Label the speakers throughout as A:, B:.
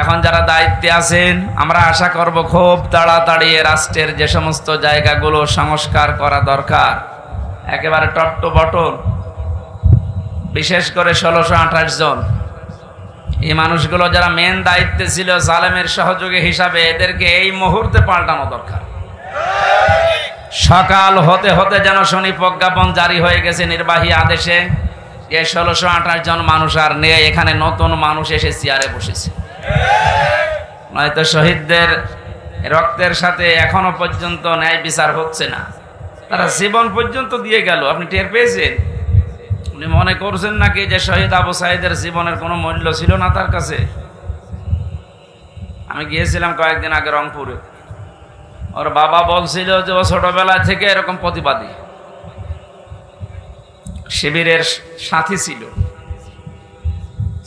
A: এখন যারা দায়িত্বে আছেন, আমরা আশা করব খুব তাড়াতাড়ি রাষ্ট্রের যে সমস্ত জায়গাগুলো সংস্কার করা দরকার, একেবারে টপ টু বটম, বিশেষ করে 1628 জন এই মানুষগুলো যারা মেন দায়িত্বে ছিল জালেমের সহযোগী হিসাবে, এদেরকে এই মুহূর্তে পাল্টানো দরকার। সকাল হতে হতে যেন শুনি প্রজ্ঞাপন জারি হয়ে গেছে নির্বাহী আদেশে, এই 1628 জন মানুষ আর নেই, এখানে নতুন মানুষ এসে চেয়ারে বসেছে। নয়তো শহীদদের রক্তের সাথে এখনো পর্যন্ত ন্যায় বিচার হচ্ছে না। তারা জীবন পর্যন্ত দিয়ে গেল, আপনি টের পেয়েছেন? উনি মনে করছেন নাকি যে শহীদ আবু সাঈদের জীবনের কোনো মূল্য ছিল না তার কাছে? আমি গিয়েছিলাম কয়েকদিন আগে রংপুরে, ওর বাবা বলছিল যে ও ছোটবেলা থেকে এরকম প্রতিবাদী, শিবিরের সাথী ছিল,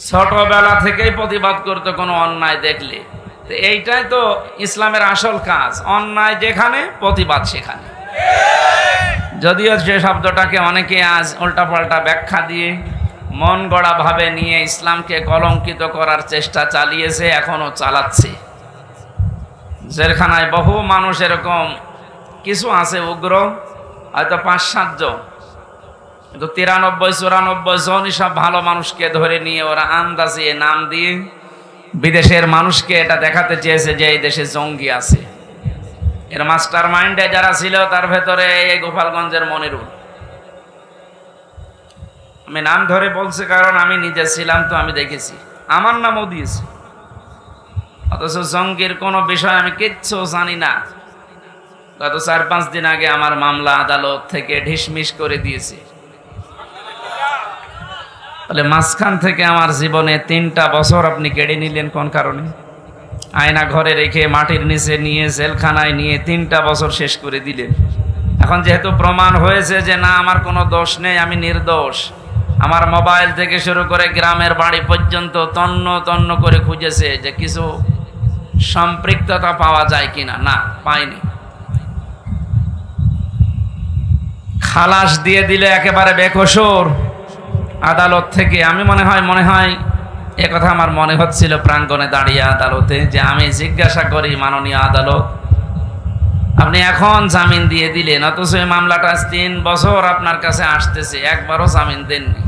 A: ছোটবেলা থেকেই প্রতিবাদ করতো কোনো অন্যায় দেখলে। তো এইটাই তো ইসলামের আসল কাজ, অন্যায় যেখানে প্রতিবাদ সেখানে। যদিও সে শব্দটাকে অনেকে আজ উল্টাপাল্টা ব্যাখ্যা দিয়ে মন গড়া ভাবে নিয়ে ইসলামকে কলঙ্কিত করার চেষ্টা চালিয়েছে, এখনো চালাচ্ছে। জেলখানায় বহু মানুষ এরকম কিছু আছে উগ্র, হয়তো 5-7 জন, কিন্তু 93-94 জনই সব ভালো মানুষকে ধরে নিয়ে ওরা আন্দাজে নাম দিয়ে বিদেশের মানুষকে এটা দেখাতে চেয়েছে যে এই দেশে জঙ্গি আছে। এর মাস্টার মাইন্ডে যারা ছিল তার ভেতরে এই গোপালগঞ্জের মনিরুল, আমি নাম ধরে বলছি কারণ আমি নিজে ছিলাম, তো আমি দেখেছি, আমার নামও দিয়েছি। অথচ জঙ্গির কোনো বিষয় আমি কিচ্ছু জানি না। গত 4-5 দিন আগে আমার মামলা আদালত থেকে ঢিসমিস করে দিয়েছে। তাহলে মাঝখান থেকে আমার জীবনে 3টা বছর আপনি কেড়ে নিলেন কোন কারণে? আয়না ঘরে রেখে মাটির নিচে নিয়ে জেলখানায় নিয়ে 3টা বছর শেষ করে দিলেন। এখন যেহেতু প্রমাণ হয়েছে যে না আমার কোনো দোষ নেই, আমি নির্দোষ, আমার মোবাইল থেকে শুরু করে গ্রামের বাড়ি পর্যন্ত তন্ন তন্ন করে খুঁজেছে যে কিছু সম্পৃক্ততা পাওয়া যায় কিনা, না পাইনি। খালাস দিয়ে দিলে একেবারে বেকসুর আদালত থেকে। আমি মনে হয় একথা আমার মনে হচ্ছিল প্রাঙ্গণে দাঁড়িয়ে আদালতে, যে আমি জিজ্ঞাসা করি মাননীয় আদালত, আপনি এখন জামিন দিয়ে দিলেন, অথচ এই মামলাটা 3 বছর আপনার কাছে আসতেছে, একবারও জামিন দেননি।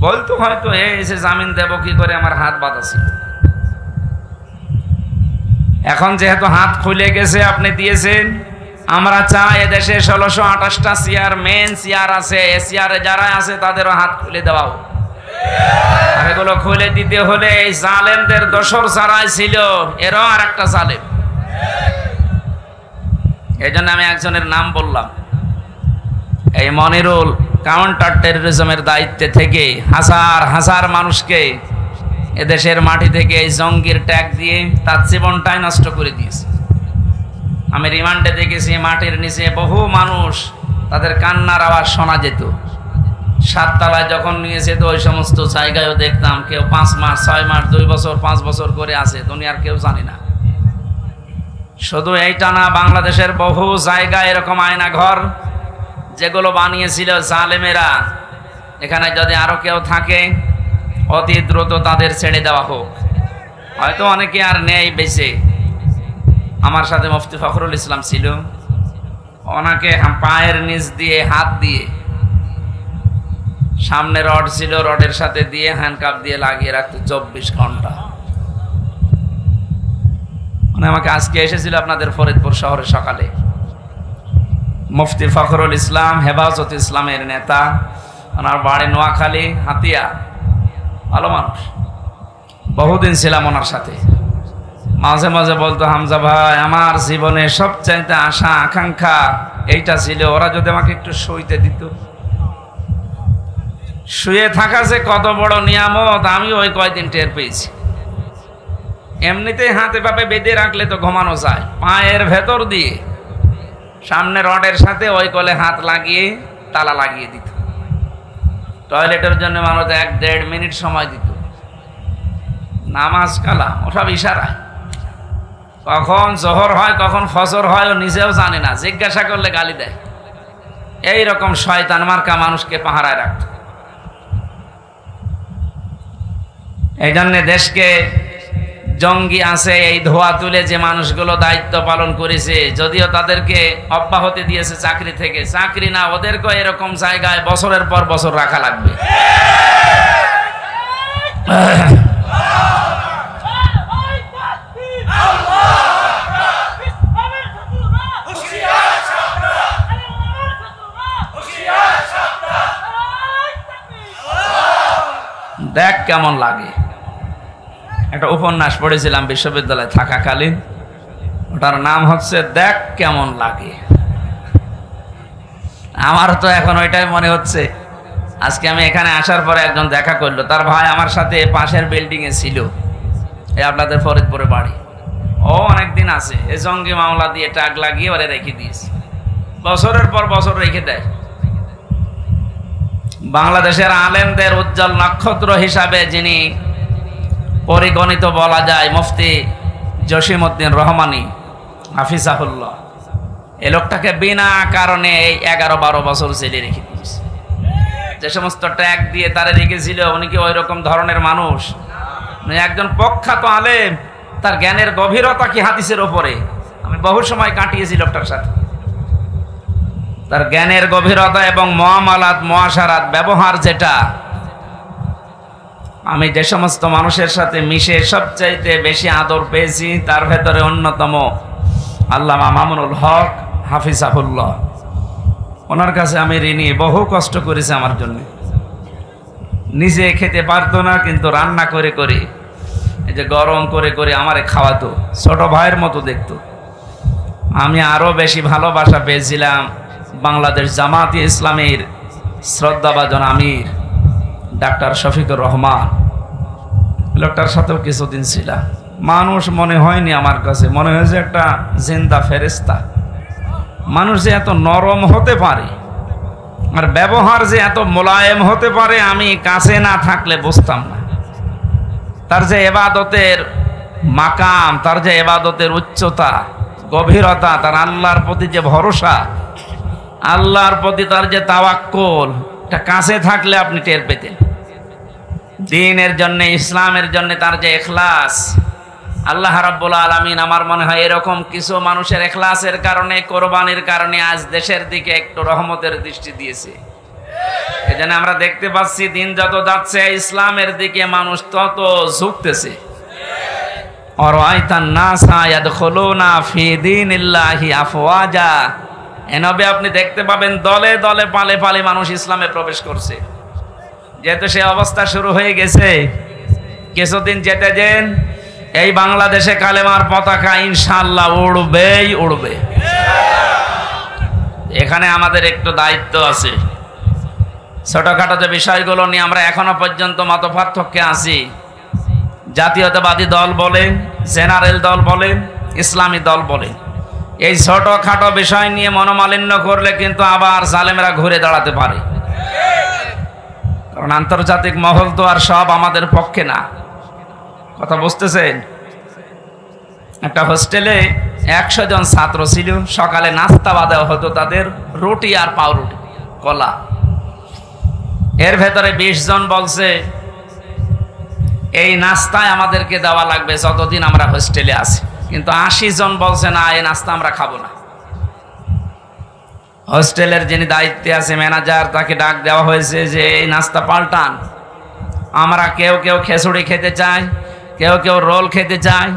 A: বলতো হয়তো এসে জামিন দেব কি করে, আমার হাত বাঁধা ছিল। এখন যেহেতু হাত খুলে গেছে, আপনি দিয়েছেন, আমরা চাই এদেশে 1628টা চেয়ার, মেন চেয়ার আছে, এ চেয়ারে যারা আছে তাদেরও হাত খুলে দেওয়া হোক। আর এগুলো খুলে দিতে হলে এই জালেমদের দোসর যারা ছিল এরাও আর একটা জালেম। এই জন্য আমি একজনের নাম বললাম, এই মনিরুল কাউন্টার টেররিজমের দায়িত্বে থেকে হাজার হাজার মানুষকে এদেশের মাটি থেকে এই জঙ্গির ট্যাগ দিয়ে তার জীবনটাই নষ্ট করে দিয়েছে। আমি রিমান্ডে দেখেছি মাটির নিচে বহু মানুষ, তাদের কান্নার আওয়াজ শোনা যেত। 7 তলায় যখন নিয়ে যেত ওই সমস্ত জায়গায়ও দেখতাম কেউ 5 মাস 6 মাস 2 বছর 5 বছর করে আছে, দুনিয়ার কেউ জানি না। শুধু এইটা না, বাংলাদেশের বহু জায়গায় এরকম আয়না ঘর যেগুলো বানিয়েছিল জালেমেরা, এখানে যদি আরো কেউ থাকে অতি দ্রুত তাদের ছেড়ে দেওয়া হোক। হয়তো অনেকে আর নেই বেঁচে। আমার সাথে মুফতি ফখরুল ইসলাম ছিল, ওনাকে পায়ের নিচ দিয়ে হাত দিয়ে, সামনে রড ছিল, রডের সাথে দিয়ে হ্যান্ডকাপ দিয়ে লাগিয়ে রাখতো 24 ঘন্টা। মানে আমাকে আজকে এসেছিল আপনাদের ফরিদপুর শহরে সকালে, মুফতি ফখরুল ইসলাম হেফাজত ইসলামের নেতা, ওনার বাড়ি নোয়াখালী হাতিয়া, ভালো মানুষ, বহুদিন ছিলাম ওনার সাথে। মাঝে মাঝে বলতো, হামজা ভাই আমার জীবনে সবচাইতে আশা আকাঙ্ক্ষা এইটা ছিল, ওরা যদি আমাকে একটু শুইতে দিত। শুয়ে থাকা যে কত বড় নিয়ামত আমি ওই কয়দিন টের পেয়েছি। এমনিতেই হাতে পাপে বেঁধে রাখলে তো ঘুমানো যায়, পায়ের ভেতর দিয়ে সামনে রডের সাথে ওই কলে হাত লাগিয়ে তালা লাগিয়ে দিত। টয়লেটের জন্য মানুষ 1-1.5 মিনিট সময় দিত। নামাজ কালাম ওসব ইশারা, কখন জোহর হয় কখন ফজর হয় ও নিজেও জানে না, জিজ্ঞাসা করলে গালি দেয়। এইরকম শয়তান মার্কা মানুষকে পাহারায় রাখত। এই জন্য দেশকে জঙ্গি আছে এই ধোয়া তুলে যে মানুষগুলো দায়িত্ব পালন করেছে, যদিও তাদেরকে অব্যাহতি দিয়েছে চাকরি থেকে, চাকরি না, ওদেরকেও এরকম জায়গায় বছরের পর বছর রাখা লাগবে। দেখ কেমন লাগে। একটা উপন্যাস পড়েছিলাম বিশ্ববিদ্যালয়ে থাকাকালীন, ওটার নাম হচ্ছে দেখ কেমন লাগে। আমার তো এখন ওইটাই মনে হচ্ছে। আজকে আমি এখানে আসার পরে একজন দেখা করলো, তার ভাই আমার সাথে পাশের বিল্ডিং এ ছিল, এই আপনাদের ফরিদপুরে বাড়ি। ও অনেকদিন আছে, এই জঙ্গি মামলা দিয়ে টাক লাগিয়ে ওরে রেখে দিয়েছে, বছরের পর বছর রেখে দেয়। বাংলাদেশের আলেমদের উজ্জ্বল নক্ষত্র হিসাবে যিনি পরিগণিত বলা যায়, মুফতি জসিমউদ্দিন রহমানী হাফিজাহুল্লাহ, এই লোকটাকে বিনা কারণে এই 11-12 বছর জেলে রেখে দিয়েছে। যে সমস্ত ট্যাগ দিয়ে তারা রেখেছিল, উনি কি ওই রকম ধরনের মানুষ? একজন প্রখ্যাত আলেম, তার জ্ঞানের গভীরতা কি হাদিসের ওপরে। আমি বহু সময় কাটিয়েছি লোকটার সাথে। তার জ্ঞানের গভীরতা এবং মুআমালাত মুআশারাত ব্যবহার, যেটা আমি যে সমস্ত মানুষের সাথে মিশে সবচাইতে বেশি আদর পেয়েছি, তার ভেতরে অন্যতম আল্লামা মামুনুল হক হাফিজাহুল্লাহ। ওনার কাছে আমি ঋণী, বহু কষ্ট করেছে আমার জন্য। নিজে খেতে পারতো না, কিন্তু রান্না করে করে, এই যে গরম করে করে আমারে খাওয়াতো, ছোট ভাইয়ের মতো দেখতো। আমি আরো বেশি ভালোবাসা পেয়েছিলাম বাংলাদেশ জামাতে ইসলামীর শ্রদ্ধাভাজন আমির ডাক্তার শফিকুর রহমান। লোকটার সাথেও কিছুদিন ছিলাম। মানুষ মনে হয়নি আমার কাছে, মনে হয়েছে একটা জিন্দা ফেরেশতা। মানুষ যে এত নরম হতে পারে আর ব্যবহার যে এত মোলায়েম হতে পারে, আমি কাছে না থাকলে বুঝতাম না। তার যে ইবাদতের মাকাম, তার যে ইবাদতের উচ্চতা, গভীরতা, তার আল্লাহর প্রতি যে ভরসা, আল্লাহর প্রতি তার যে তাওয়াক্কুল, এটা কাছে থাকলে আপনি টের পেতেন। দ্বীনের জন্য, ইসলামের জন্য তার যে ইখলাস, আল্লাহ রাব্বুল আলামিন আমার মনে হয় এরকম কিছু মানুষের ইখলাসের কারণে, কোরবানির কারণে আজ দেশের দিকে একটু রহমতের দৃষ্টি দিয়েছে। এজন্য আমরা দেখতে পাচ্ছি দিন যত যাচ্ছে ইসলামের দিকে মানুষ তত ঝুঁকতেছে। আরাআইতান নাসা ইয়াদখুলুনা ফি দীনিল্লাহি আফওয়াজা, এনবে আপনি দেখতে পাবেন দলে দলে পালে পালে মানুষ ইসলামে প্রবেশ করছে। যেহেতু সে অবস্থা শুরু হয়ে গেছে, কিছুদিন যেতে দেন, এই বাংলাদেশে কালেমার পতাকা ইনশাআল্লাহ উড়বেই উড়বে। এখানে আমাদের একটু দায়িত্ব আছে। ছোটখাটো যে বিষয়গুলো নিয়ে আমরা এখনো পর্যন্ত মত পার্থক্যে আছি, জাতীয়তাবাদী দল বলেন, জেনারেল দল বলেন, ইসলামী দল বলেন, এই ছোটখাটো বিষয় নিয়ে মনোমালিন্য করলে কিন্তু আবার জালেমরা ঘুরে দাঁড়াতে পারে। কারণ আন্তর্জাতিক মহল তো আর সব আমাদের পক্ষে না। কথা বুঝতেছেন? একটা হোস্টেলে 100 জন ছাত্র ছিল, সকালে নাস্তা দেওয়া হতো তাদের রুটি আর পাউরুটি, কলা। এর ভেতরে 20 জন বলছে এই নাস্তায় আমাদেরকে দেওয়া লাগবে যতদিন আমরা হোস্টেলে আছি, কিন্তু 80 জন বলছে না, এই নাস্তা আমরা খাবো না। হোস্টেলের যিনি দায়িত্বে আছে, ম্যানেজার, তাকে ডাক দেওয়া হয়েছে যে এই নাস্তা পাল্টান। আমরা কেউ কেউ খিচুড়ি খেতে চাই, কেউ কেউ রোল খেতে চায়,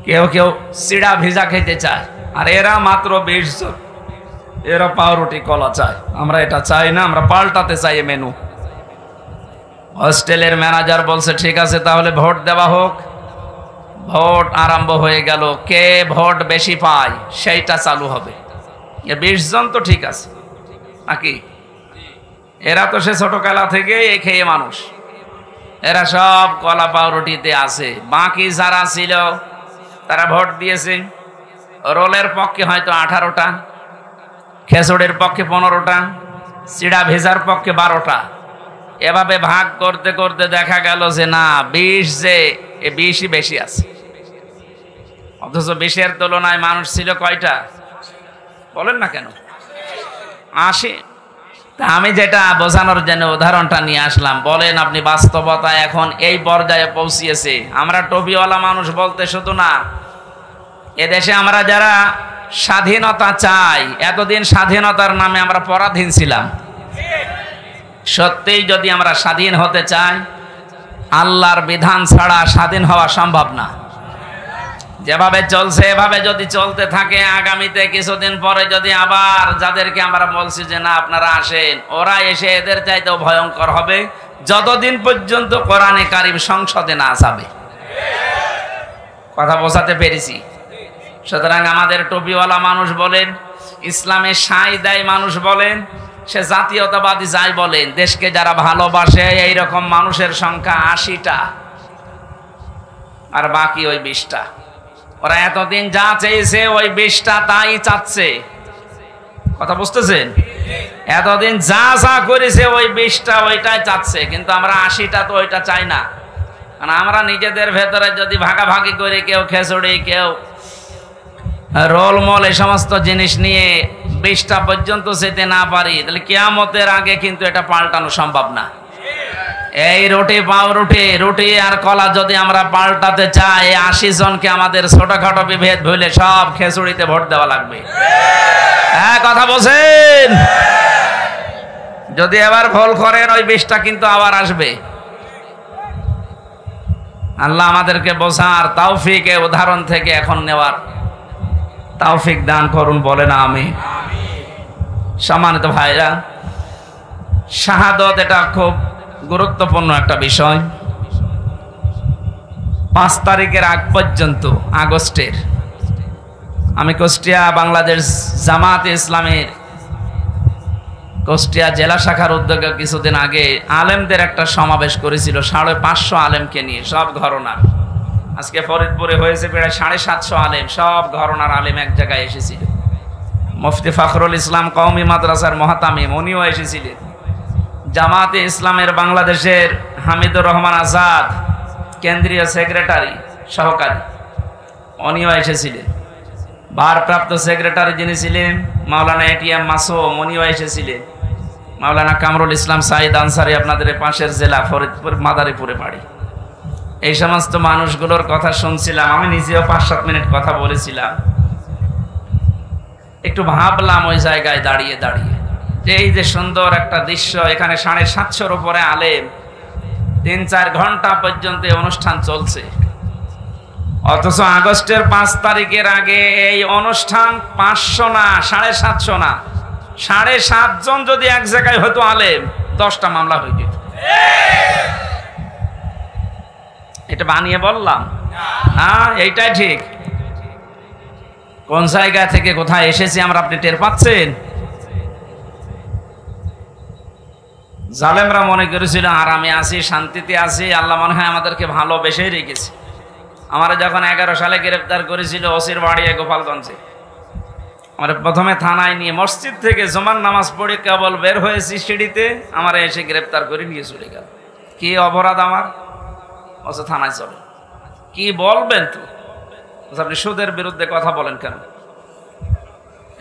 A: কেউ কেউ চিড়া ভিজা খেতে চায়, আর এরা মাত্র 20 জন, এরা পাউরুটি কলা চায়। আমরা এটা চাই না, আমরা পাল্টাতে চাই মেনু। হোস্টেলের ম্যানেজার বলছে ঠিক আছে, তাহলে ভোট দেওয়া হোক। ভোট আরম্ভ হয়ে গেল, কে ভোট বেশি পায় সেইটা চালু হবে। 20 জন তো ঠিক আছে নাকি? এরা তো সে ছোটবেলা থেকে এই খেয়ে মানুষ, এরা সব কলা পাউরুটিতে আছে। বাকি যারা ছিল তারা ভোট দিয়েছে। রোলের পক্ষে হয়তো 18টা, খেচুড়ির পক্ষে 15টা, চিড়া ভেজার পক্ষে 12টা। এভাবে ভাগ করতে করতে দেখা গেল যে না, 20 যে 20ই বেশি আছে। অথচ 20-এর তুলনায় মানুষ ছিল কয়টা বলেন না কেন? 80। তা আমি যেটা বোঝানোর জন্য উদাহরণটা নিয়ে আসলাম, বলেন আপনি বাস্তবতা এখন এই পর্যায়ে পৌঁছিয়েছে। আমরা টুপিওয়ালা মানুষ বলতে শুধু না, এদেশে আমরা যারা স্বাধীনতা চাই, এতদিন স্বাধীনতার নামে আমরা পরাধীন ছিলাম। সত্যিই যদি আমরা স্বাধীন হতে চাই, আল্লাহর বিধান ছাড়া স্বাধীন হওয়া সম্ভব না। যেভাবে চলছে এভাবে যদি চলতে থাকে, আগামীতে কিছুদিন পরে যদি আবার যাদেরকে আমরা বলছি যে না আপনারা আসেন, ওরা এসে এদের চাইতেও ভয়ঙ্কর হবে, যতদিন পর্যন্ত কোরআনে কারিম সংসদে না যাবে। কথা বোঝাতে পেরেছি? সুতরাং আমাদের টুপিওয়ালা মানুষ বলেন, ইসলামে সাই দেয় মানুষ বলেন, সে জাতীয়তাবাদী যাই বলেন, দেশকে যারা ভালোবাসে এইরকম মানুষের সংখ্যা ৮০টা, আর বাকি ওই ২০টা। ওরা এতদিন যা চেয়েছে ওই ২০টা তাই চাচ্ছে। কথা বুঝতেছেন? এতদিন যা যা করেছে ওই ২০টা ওইটাই চাচ্ছে, কিন্তু আমরা ৮০টা তো ওইটা চাই না। কারণ আমরা নিজেদের ভেতরে যদি ভাগাভাগি করে, কেউ খেচুড়ি, কেউ রোলমল, এই সমস্ত জিনিস নিয়ে ২০টা পর্যন্ত যেতে না পারি, তাহলে কিয়ামতের আগে কিন্তু এটা পাল্টানো সম্ভব না। এই রুটি পাউরুটি, রুটি আর কলা যদি আমরা পাল্টাতে চাই, ৮০ জনকে আমাদের ছোটখাটো বিভেদ ভুলে সব খেচুড়িতে ভোট দেওয়া লাগবে। হ্যাঁ, কথা বলছেন? যদি এবার ভুল করেন ওই ২০টা কিন্তু আবার আসবে। আল্লাহ আমাদেরকে বোঝার তৌফিক, উদাহরণ থেকে এখন নেওয়ার তৌফিক দান করুন, বলে না আমি। সম্মানিত ভাইরা, শাহাদত এটা খুব গুরুত্বপূর্ণ একটা বিষয়। ৫ তারিখের আগ পর্যন্ত, আগস্টের, আমি কুষ্টিয়া বাংলাদেশ জামাত ইসলামের কুষ্টিয়া জেলা শাখার উদ্যোগে কিছুদিন আগে আলেমদের একটা সমাবেশ করেছিল, ৫৫০ আলেমকে নিয়ে, সব ঘরানার। আজকে ফরিদপুরে হয়েছে প্রায় ৭৫০ আলেম, সব ঘরানার আলেম এক জায়গায় এসেছিল। মুফতি ফখরুল ইসলাম কওমি মাদ্রাসার মহাতামিম, উনিও এসেছিলেন। জামাতে ইসলামের বাংলাদেশের হামিদুর রহমান আজাদ, কেন্দ্রীয় সেক্রেটারি সহকারী, উনিও এসেছিলেন। ভারপ্রাপ্ত সেক্রেটারি যিনি ছিলেন মাওলানা এটিএম মাসুম, উনিও এসেছিলেন। মাওলানা কামরুল ইসলাম সাইদ আনসারি, আপনাদের পাশের জেলা ফরিদপুর মাদারীপুরে বাড়ি। এই সমস্ত মানুষগুলোর কথা শুনছিলাম, আমি নিজেও ৫-৭ মিনিট কথা বলেছিলাম। একটু ভাবলাম ওই জায়গায় দাঁড়িয়ে দাঁড়িয়ে যে এই যে সুন্দর একটা দৃশ্য, এখানে ৭৫০-র উপরে আলেম, ৩-৪ ঘন্টা পর্যন্ত অনুষ্ঠান চলছে, অথচ আগস্টের ৫ তারিখের আগে এই অনুষ্ঠান ৫০০ না, ৭৫০ না, ৭.৫ জন যদি এক জায়গায় হতো আলেম, 10টা মামলা হয়ে যেত। এটা বানিয়ে বললাম না, এইটাই ঠিক। কোন জায়গা থেকে কোথায় এসেছি আমরা, আপনি টের পাচ্ছেন? জালেমরা মনে করেছিল আরামে আছি, শান্তিতে আছি, আল্লাহ মনে হয় আমাদেরকে ভালোবেসেই রেখেছে। আমার যখন 11 সালে গ্রেফতার করেছিল ওসির বাড়ি গোপালগঞ্জে, আমার প্রথমে থানায় নিয়ে, মসজিদ থেকে জুমার নামাজ পড়ে কেবল বের হয়েছি সিঁড়িতে, আমার এসে গ্রেফতার করে নিয়ে চলে গেল। কি অপরাধ আমার? অথচ থানায় চলে। কি বলবেন তো? আপনি সুদের বিরুদ্ধে কথা বলেন কেন?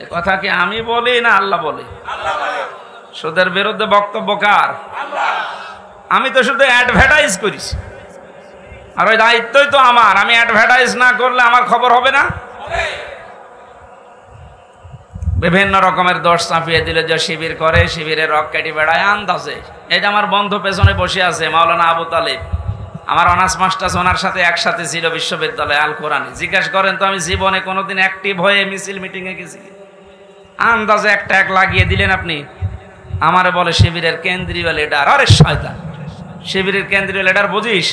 A: এ কথা কি আমি বলি না আল্লাহ বলে? সুদের বিরুদ্ধে বক্তব্য কার? আমি তো শুধু অ্যাডভার্টাইজ করিস, আর ওই দায়িত্বই তো আমার। আমি অ্যাডভার্টাইজ না করলে আমার খবর হবে না। বিভিন্ন রকমের দোষ চাপিয়ে দিলে যে শিবির করে, শিবিরের রক কেটে বেড়ায় আন্দাজে। এই যে আমার বন্ধু পেছনে বসে আছে মাওলানা আবু তালেব, আমার অনার্স মাস্টার্স ওনার সাথে একসাথে ছিল বিশ্ববিদ্যালয়ে আল কোরআনে। জিজ্ঞেস করেন তো আমি জীবনে কোনোদিন অ্যাক্টিভ হয়ে মিছিল মিটিংয়ে গেছি? আন্দাজে একটা এক লাগিয়ে দিলেন আপনি। আমারে বলে শিবিরের কেন্দ্রীয় লিডার। আরে শয়তান, শিবিরের কেন্দ্রীয় লিডার বুঝিস?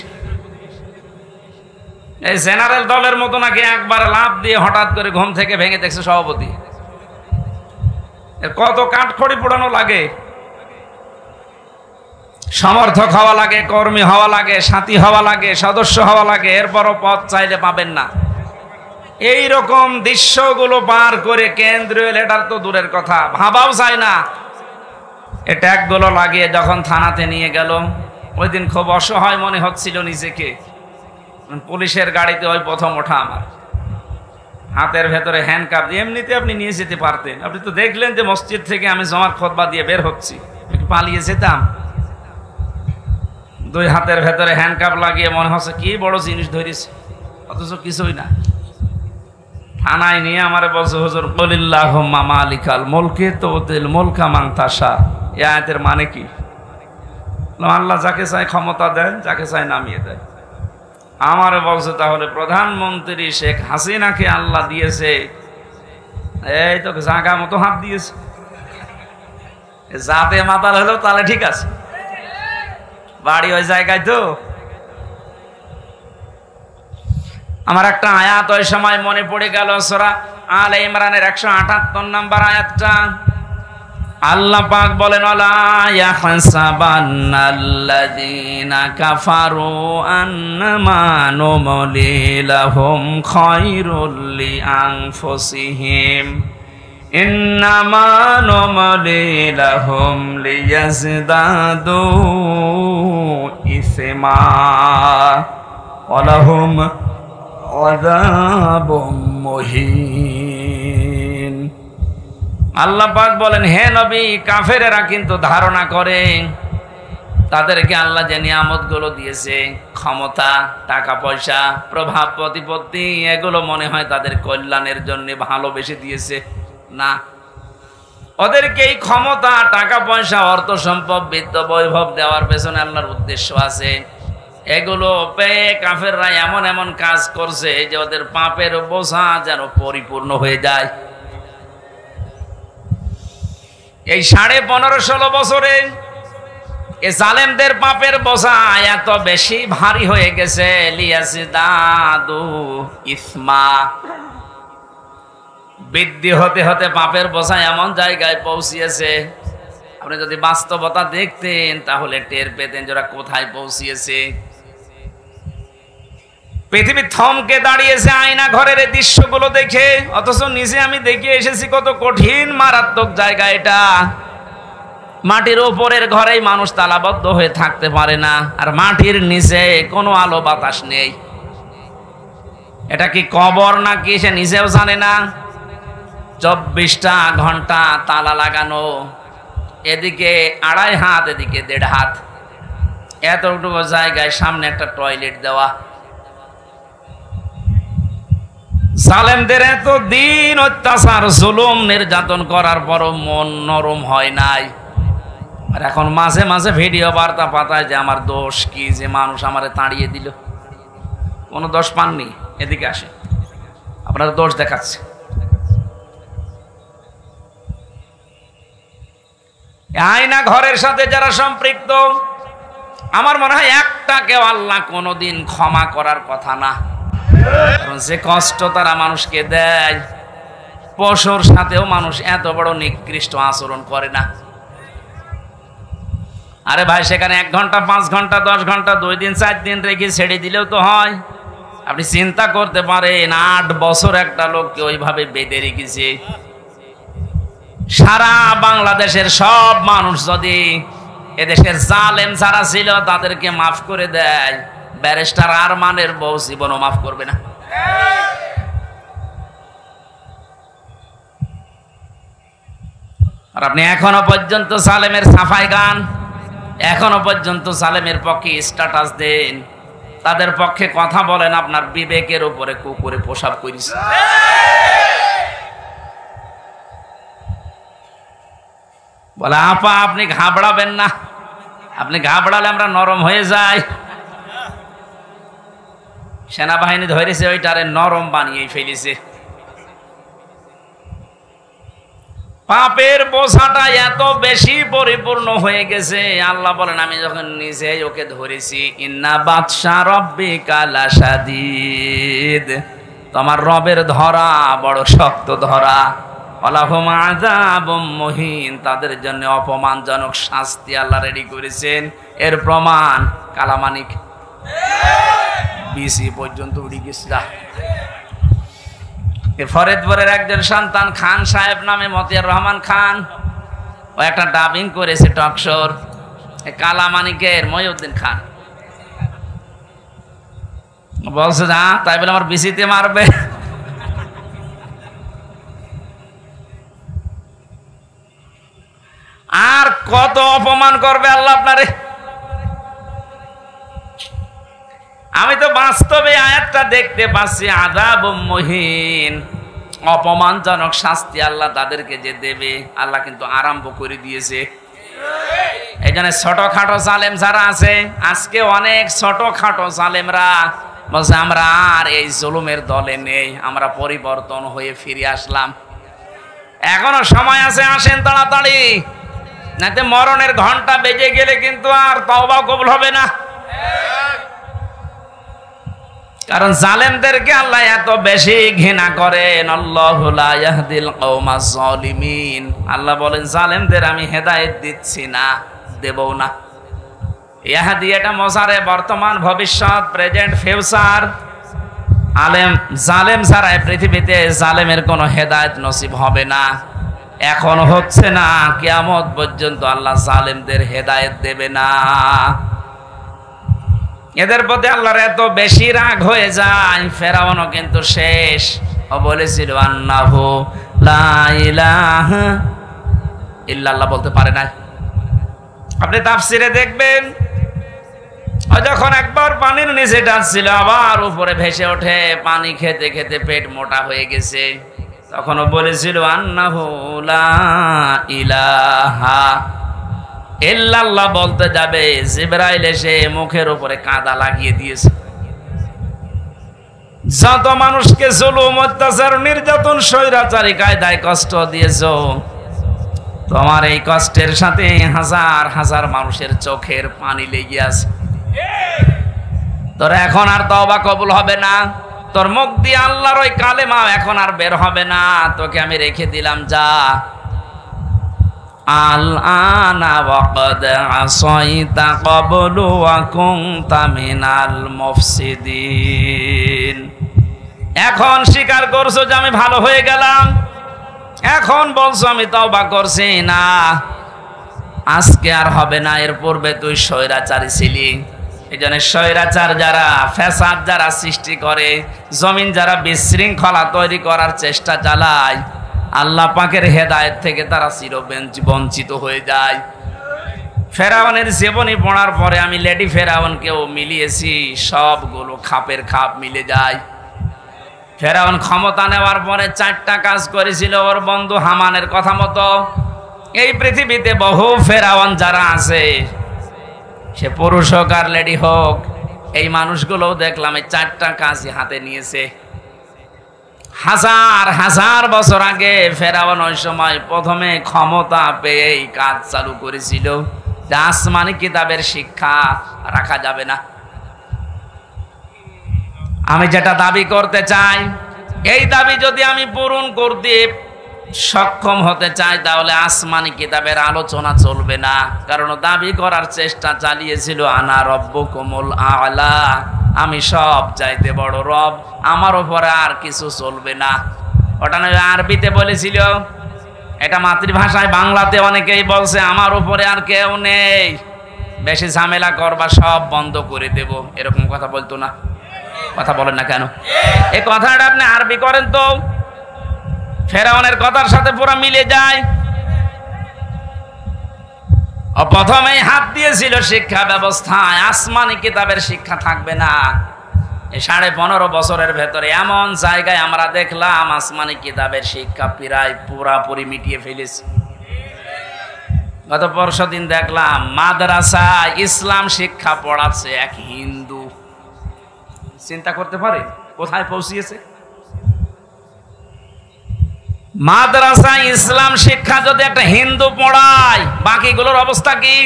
A: এই জেনারেল দলের মতো নাকি একবার লাফ দিয়ে হঠাৎ করে ঘুম থেকে ভেঙে দেখছে সভাপতি? কত কাঠখড়ি পোড়ানো লাগে, সমর্থক হওয়া লাগে, কর্মী হওয়া লাগে, সাথী হওয়া লাগে, সদস্য হওয়া লাগে, এরপরও পদ চাইলে পাবেন না। এই রকম দৃশ্যগুলো পার করে কেন্দ্রীয় লিডার তো দূরের কথা, ভাবাও যায় না। এ ট্যাগগুলো লাগিয়ে যখন থানাতে নিয়ে গেল, ওই দিন খুব অসহায় মনে হচ্ছিল নিজেকে। পুলিশের গাড়িতে ওই প্রথম ওঠা আমার। হাতের ভেতরে হ্যান্ডকাপ দিয়ে এমনিতে আপনি নিয়ে যেতে পারতেন। আপনি তো দেখলেন যে মসজিদ থেকে আমি জমার খুতবা দিয়ে বের হচ্ছি, একটু পালিয়ে যেতাম। দুই হাতের ভেতরে হ্যান্ডকাপ লাগিয়ে মনে হচ্ছে কি বড় জিনিস ধরেছে, অথচ কিছুই না। থানায় নিয়ে আমারে বলছে, হুজুর কুলিল্লাহুম্মা মালিকাল মুলকি তুতিল মুলকা মান তাশা। এই আয়াতের মানে কি? আল্লাহ যাকে চায় ক্ষমতা দেয়, যাকে চায় নামিয়ে দেয়। আমারে বলছে তাহলে প্রধানমন্ত্রী শেখ হাসিনাকে আল্লাহ দিয়েছে, এই তো জাগা মতো হাত দিয়েছে, যাতে মাতাল হলো তাহলে ঠিক আছে, বাড়ি ওই জায়গায়। তো আমার একটা আয়াত ওই সময় মনে পড়ে গেল, সূরা আলে ইমরানের 178 নম্বর আয়াতটা। আল্লাহ পাক বলেন, আলা ইয়াহসাবান্নাল্লাযীনা কাফারু আন্নামা নুমলি লাহুম খায়রুল লিআনফুসিহিম ইন্নামা নুমলি লাহুম লিয়াজদাদু ইসমা ওয়া লাহুম আযাবুম মুহিন। আল্লাহ পাক বলেন, হে নবী, কাফেরেরা কিন্তু ধারণা করে তাদেরকে আল্লাহ যে নিয়ামতগুলো দিয়েছে, ক্ষমতা, টাকা পয়সা, প্রভাব প্রতিপত্তি, এগুলো মনে হয় তাদের কল্যাণের জন্য ভালোবেসে দিয়েছে। না, ওদেরকে এই ক্ষমতা, টাকা পয়সা, অর্থ সম্পদ, বিত্ত বৈভব দেওয়ার পেছনে আল্লাহর উদ্দেশ্য আছে। এগুলো পেয়ে কাফেররা এমন এমন কাজ করছে যে ওদের পাপের বোঝা যেন পরিপূর্ণ হয়ে যায়। এই 15.5-16 বছরে এ জালেমদের পাপের বোঝা এত বেশি ভারী হয়ে গেছে, লিয়াজদাদু ইসমা, বৃদ্ধি হতে হতে পাপের বোঝা এমন জায়গায় পৌঁছিয়েছে, আপনি যদি বাস্তবতা দেখতেন তাহলে টের পেতেন যারা কোথায় পৌঁছিয়েছে। পৃথিবী থমকে দাঁড়িয়েছে আয়না ঘরের এই দৃশ্যগুলো দেখে, অথচ নিজে আমি দেখে এসেছি কত কঠিন মারাত্মক জায়গা এটা। মাটির উপরের ঘরেই মানুষ তালাবদ্ধ হয়ে থাকতে পারে না, আর মাটির নিচে কোনো আলো বাতাস নেই। এটা কি কবর নাকি সে নিজেও জানে না। 24টা ঘন্টা তালা লাগানো, এদিকে 2.5 হাত, এদিকে 1.5 হাত, এতটুকু জায়গায় সামনে একটা টয়লেট দেওয়া। জালেমদের এত দিন অত্যাচার, জুলুম, নির্যাতন করার পরও মন নরম হয় নাই। আর এখন মাঝে মাঝে ভিডিও বার্তা পাঠায় যে আমার দোষ কি, যে মানুষ আমারে তাড়িয়ে দিল। কোনো দোষ পাননি, এদিকে আসে, আপনার দোষ দেখাচ্ছে। আয়না ঘরের সাথে যারা সম্পৃক্ত, আমার মনে হয় একটাকেও আল্লাহ কোনোদিন ক্ষমা করার কথা না। কারণ যে কষ্ট তারা মানুষকে দেয়, পশুর সাথেও মানুষ এত বড় নিকৃষ্ট আচরণ করে না। আরে ভাই, সেখানে 1 ঘন্টা, 5 ঘন্টা, 10 ঘন্টা, 2 দিন, 4 দিন রেখে ছেড়ে দিলেও তো হয়। আপনি চিন্তা করতে পারেন, 8 বছর একটা লোককে ওইভাবে বেঁধে রেখেছে। সারা বাংলাদেশের সব মানুষ যদি এদেশের জালেম যারা ছিল তাদেরকে মাফ করে দেয়, ব্যারিস্টার আরমানের বউ জীবনও মাফ করবে না। আর আপনি এখনো পর্যন্ত জালেমের সাফাই গান, এখনো পর্যন্ত জালেমের পক্ষে স্ট্যাটাস দেন, তাদের পক্ষে কথা বলেন, আপনার বিবেকের উপরে কুকুরে পোশাক করিস। বলে, আপা আপনি ঘাবড়াবেন না, আপনি ঘাবড়ালে আমরা নরম হয়ে যাই। সেনাবাহিনী ধরেছে ওইটারে নরম বানিয়ে ফেলেছে। পাপের বোঝাটা এত বেশি পরিপূর্ণ হয়ে গেছে, আল্লাহ বলেন আমি যখন নিজে ওকে ধরেছি, ইন্না বাতশা রাব্বিকা লাশাদীদ, তোমার রবের ধরা বড় শক্ত ধরা। ওয়ালাহুম আযাবুম মুহিন, তাদের জন্য অপমানজনক শাস্তি আল্লাহ রেডি করেছেন। এর প্রমাণ কালামানিক বিসি পর্যন্ত উড়ে গেছে। ফরিদপুরের একজন সন্তান খান সাহেব নামে, মতিয়ার রহমান খান, ও একটা ডাবিং করেছে টকশোর। কালামানিকের মহিউদ্দিন খান বলছে, তাই বলে আমার বিসিতে মারবে। অপমান করবে আল্লাহ আপনারে। আমি তো বাস্তবে আয়াতটা দেখতে পাচ্ছি, আযাবুম মুহিন, অপমানজনক শাস্তি আল্লাহ তাদেরকে যে দেবে, আল্লাহ কিন্তু আরম্ভ করে দিয়েছে। এই জন্য ছোটখাটো জালেম যারা আছে, আজকে অনেক ছোটখাটো জালেমরা বলছে আমরা আর এই জুলুমের দলে নেই, আমরা পরিবর্তন হয়ে ফিরে আসলাম। এখনো সময় আছে, আসেন তাড়াতাড়ি, নাতে মরণের ঘন্টা বেজে গেলে কিন্তু আর তওবা কবুল হবে না। কারণ জালেমদেরকে আল্লাহ এত বেশি ঘৃণা করেন। আল্লাহু লা ইয়াহদিল কওমাজ জালিমিন, আল্লাহ বলেন জালেমদের আমি হেদায়েত দিচ্ছি না, দেবও না। ইয়াহদি এটা মজারে বর্তমান, ভবিষ্যৎ, প্রেজেন্ট, ফিউচার। জালেম ছাড়া পৃথিবীতে জালেমের কোনো হেদায়েত নসিব হবে না, এখন হচ্ছে না, কিয়ামত পর্যন্ত আল্লাহ জালেমদের হেদায়েত দেবে না। এদের প্রতি আল্লাহর এত বেশি রাগ হয়ে যায়, ফেরাউনও কিন্তু শেষ। ও বলেছিল আন্নাহু লা ইলাহা ইল্লাল্লাহ, বলতে পারে না। আপনি তাফসিরে দেখবেন, ও যখন একবার পানির নিচে ডাকছিল, আবার উপরে ভেসে ওঠে, পানি খেতে খেতে পেট মোটা হয়ে গেছে, তখনও বলেছিল আন্নাহু লা ইলাহা ইল্লাল্লাহ। বলতে যাবে, জিবরাইল এসে মুখের উপরে কাদা লাগিয়ে দিয়েছে। যত মানুষকে জুলুম, অত্যাচার, নির্যাতন, স্বৈরাচারী কায়দায় কষ্ট দিয়েছো, তোমার এই কষ্টের সাথে হাজার হাজার মানুষের চোখের পানি লেগে আছে। তোর এখন আর তওবা কবুল হবে না, তোর মুখ দিয়ে আল্লাহর ওই কালেমা এখন আর বের হবে না, তোকে আমি রেখে দিলাম, যা। আল আনা ওয়াকাদ আসাইতা ক্বাবলু ওয়া কুনতা মিনাল মুফসিদিন। এখন স্বীকার করছো যে আমি ভালো হয়ে গেলাম, এখন বলছো আমি তওবা করছি না, আজকে আর হবে না, এর পূর্বে তুই স্বৈরাচারী ছিলি। এই জন্য স্বৈরাচার যারা, ফ্যাসাদ যারা সৃষ্টি করে, জমিন যারা বিশৃঙ্খলা তৈরি করার চেষ্টা চালায়, আল্লাহ পাকের হেদায়েত থেকে তারা চিরবঞ্চিত হয়ে যায়। ফেরাউনের জীবনী পড়ার পরে আমি লেডি ফেরাউনকেও মিলিয়েছি, সবগুলো খাপের খাপ মিলে যায়। ফেরাউন ক্ষমতা নেওয়ার পরে 4টা কাজ করেছিল ওর বন্ধু হামানের কথা মতো। এই পৃথিবীতে বহু ফেরাউন যারা আছে, সে পুরুষ হোক আর লেডি হোক, এই মানুষগুলোও দেখলাম এই 4টা কাজই হাতে নিয়েছে। হাজার হাজার বছর আগে ফেরাউন ওই সময় প্রথমে ক্ষমতা পেয়ে এই কাজ চালু করেছিল যে আসমানি কিতাবের শিক্ষা রাখা যাবে না। আমি যেটা দাবি করতে চাই, এই দাবি যদি আমি পূরণ করতে সক্ষম হতে চাই, তাহলে আসমানি কিতাবের আলোচনা চলবে না। কারণ দাবি করার চেষ্টা চালিয়েছিল আনা রব্বুকুমুল আ'লা, আমি সব চাইতে বড় রব, আমার উপরে আর কিছু চলবে না। ওটা নয় আরবিতে বলেছিল, এটা মাতৃভাষায় বাংলাতে অনেকেই বলছে আমার উপরে আর কেউ নেই, বেশি ঝামেলা করবা সব বন্ধ করে দেব, এরকম কথা বলতো না? কথা বলেন না কেন? এই কথাটা আপনি আরবি করেন তো, ফেরাউনের কথার সাথে পুরো মিলে যায়। প্রথমেই হাত দিয়েছিল শিক্ষা ব্যবস্থায়, আসমানি কিতাবের শিক্ষা থাকবে না। এই 15.5 বছরের ভেতরে এমন জায়গায় আমরা দেখলাম আসমানি কিতাবের শিক্ষা প্রায় পুরাপুরি মিটিয়ে ফেলেছে। গত পরশুদিন দেখলাম মাদ্রাসা ইসলাম শিক্ষা পড়াচ্ছে এক হিন্দু। চিন্তা করতে পারে কোথায় পৌঁছিয়েছে? মাদ্রাসা ইসলাম শিক্ষা যদি একটা হিন্দু পড়ায়, বাকিগুলোর অবস্থা কি?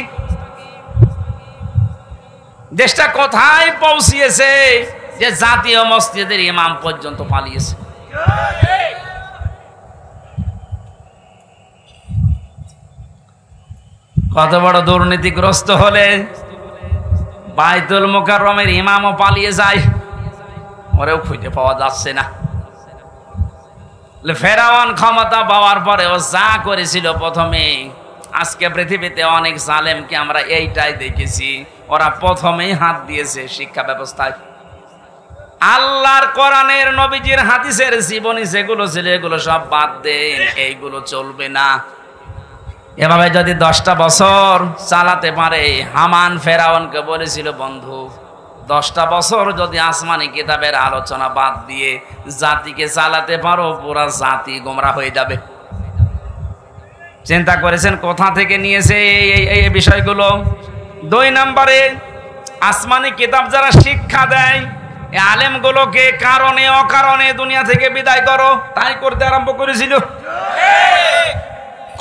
A: দেশটা কোথায় পৌঁছিয়েছে যে জাতীয় মসজিদের ইমাম পর্যন্ত পালিয়েছে। কত বড় দুর্নীতিগ্রস্ত হলে বাইতুল মুকাররমের ইমামও পালিয়ে যায়, ওরেও খুঁজে পাওয়া যাচ্ছে না। ফেরাউন ক্ষমতা পাওয়ার পরে ও যা করেছিল প্রথমে, আজকে পৃথিবীতে অনেক জালেমকে আমরা এইটাই দেখেছি, ওরা প্রথমেই হাত দিয়েছে শিক্ষা ব্যবস্থায়। আল্লাহর কোরআনের, নবীজির হাদিসের জীবনী যেগুলো ছিল এগুলো সব বাদ দেন, এইগুলো চলবে না। এভাবে যদি 10টা বছর চালাতে পারে, হামান ফেরাউনকে বলেছিল, বন্ধু 10টা বছর যদি আসমানি কিতাবের আলোচনা বাদ দিয়ে জাতিকে চালাতে পারো, পুরা জাতি গোমরা হয়ে যাবে। চিন্তা করেছেন কোথা থেকে নিয়েছে এই বিষয়গুলো? 2 নম্বরে, আসমানি কিতাব যারা শিক্ষা দেয়, এই আলেমগুলোকে কারণে অকারণে দুনিয়া থেকে বিদায় করো, তাই করতে আরম্ভ করেছিল।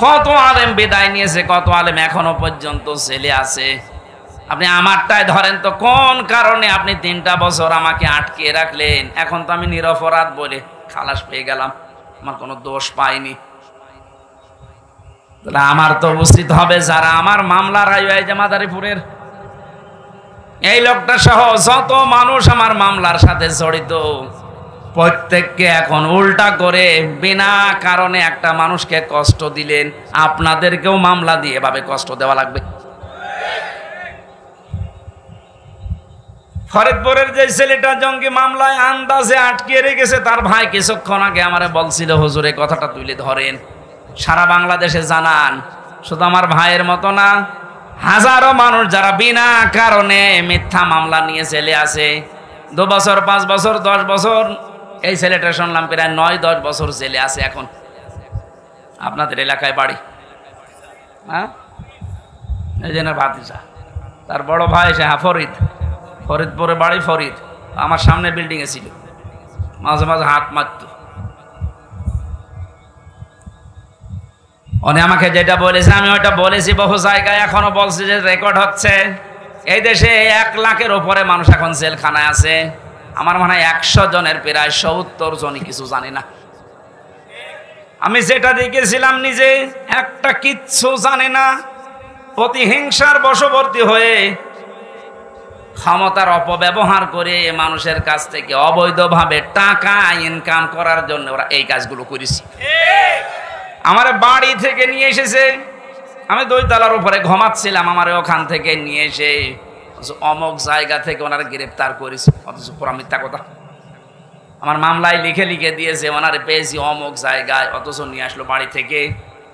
A: কত আলেম বিদায় নিয়েছে, কত আলেম এখনো পর্যন্ত ছেলে আছে। আপনি আমারটাই ধরেন তো, কোন কারণে আপনি 3টা বছর আমাকে আটকে রাখলেন? এখন তো আমি নিরপরাধ বলে খালাস পেয়ে গেলাম, আমার কোনো দোষ পাইনি। তাহলে আমার তো উচিত হবে, যারা আমার মামলার রায় যে মাদারীপুরের এই লোকটা সহ যত মানুষ আমার মামলার সাথে জড়িত, প্রত্যেককে এখন উল্টা করে বিনা কারণে একটা মানুষকে কষ্ট দিলেন, আপনাদেরকেও মামলা দিয়ে এভাবে কষ্ট দেওয়া লাগবে। ফরিদপুরের যে ছেলেটা জঙ্গি মামলায় আন্দাজে আটকে রেখেছে, তার ভাই কিছুক্ষণ আগে আমারে বলছিল, হুজুর এই কথাটা তুলে ধরেন, সারা বাংলাদেশে জানান। শুধু আমার ভাইয়ের মতো না, হাজারো মানুষ যারা বিনা কারণে মিথ্যা মামলা নিয়ে জেলে আছে, 2 বছর 5 বছর 10 বছর। এই ছেলেটা শুনলাম প্রায় 9-10 বছর জেলে আছে এখন। আপনাদের এলাকায় বাড়ি, হ্যাঁ, এই জন্য ভাতিজা, তার বড় ভাই সে ফরিদপুরে বাড়ি, ফরিদ আমার সামনে বিল্ডিং এ ছিল, মাঝে মাঝে হাত মারত। উনি আমাকে যেটা বলেছে আমি ওইটা বলেছি বহু জায়গায়, এখনো বলছি, যে রেকর্ড হচ্ছে। এই দেশে 1 লাখের উপরে মানুষ এখন জেলখানায় আছে। আমার মনে হয় 100 জনের প্রায় 70 জনই কিছু জানি না। আমি যেটা দেখেছিলাম নিজে, একটা কিচ্ছু জানে না, প্রতিহিংসার বশবর্তী হয়ে ক্ষমতার অপব্যবহার করে মানুষের কাছ থেকে অবৈধভাবে টাকা ইনকাম করার জন্য ওরা এই কাজগুলো করেছে। আমার বাড়ি থেকে নিয়ে এসেছে, আমি 2 তলার উপরে ঘুমাচ্ছিলাম, আমার ওখান থেকে নিয়ে এসে অমুক জায়গা থেকে ওনারা গ্রেপ্তার করেছে, অথচ পুরা মিথ্যা কথা। আমার মামলায় লিখে লিখে দিয়েছে ওনারে পেয়েছি অমুক জায়গায়, অথচ নিয়ে আসলো বাড়ি থেকে।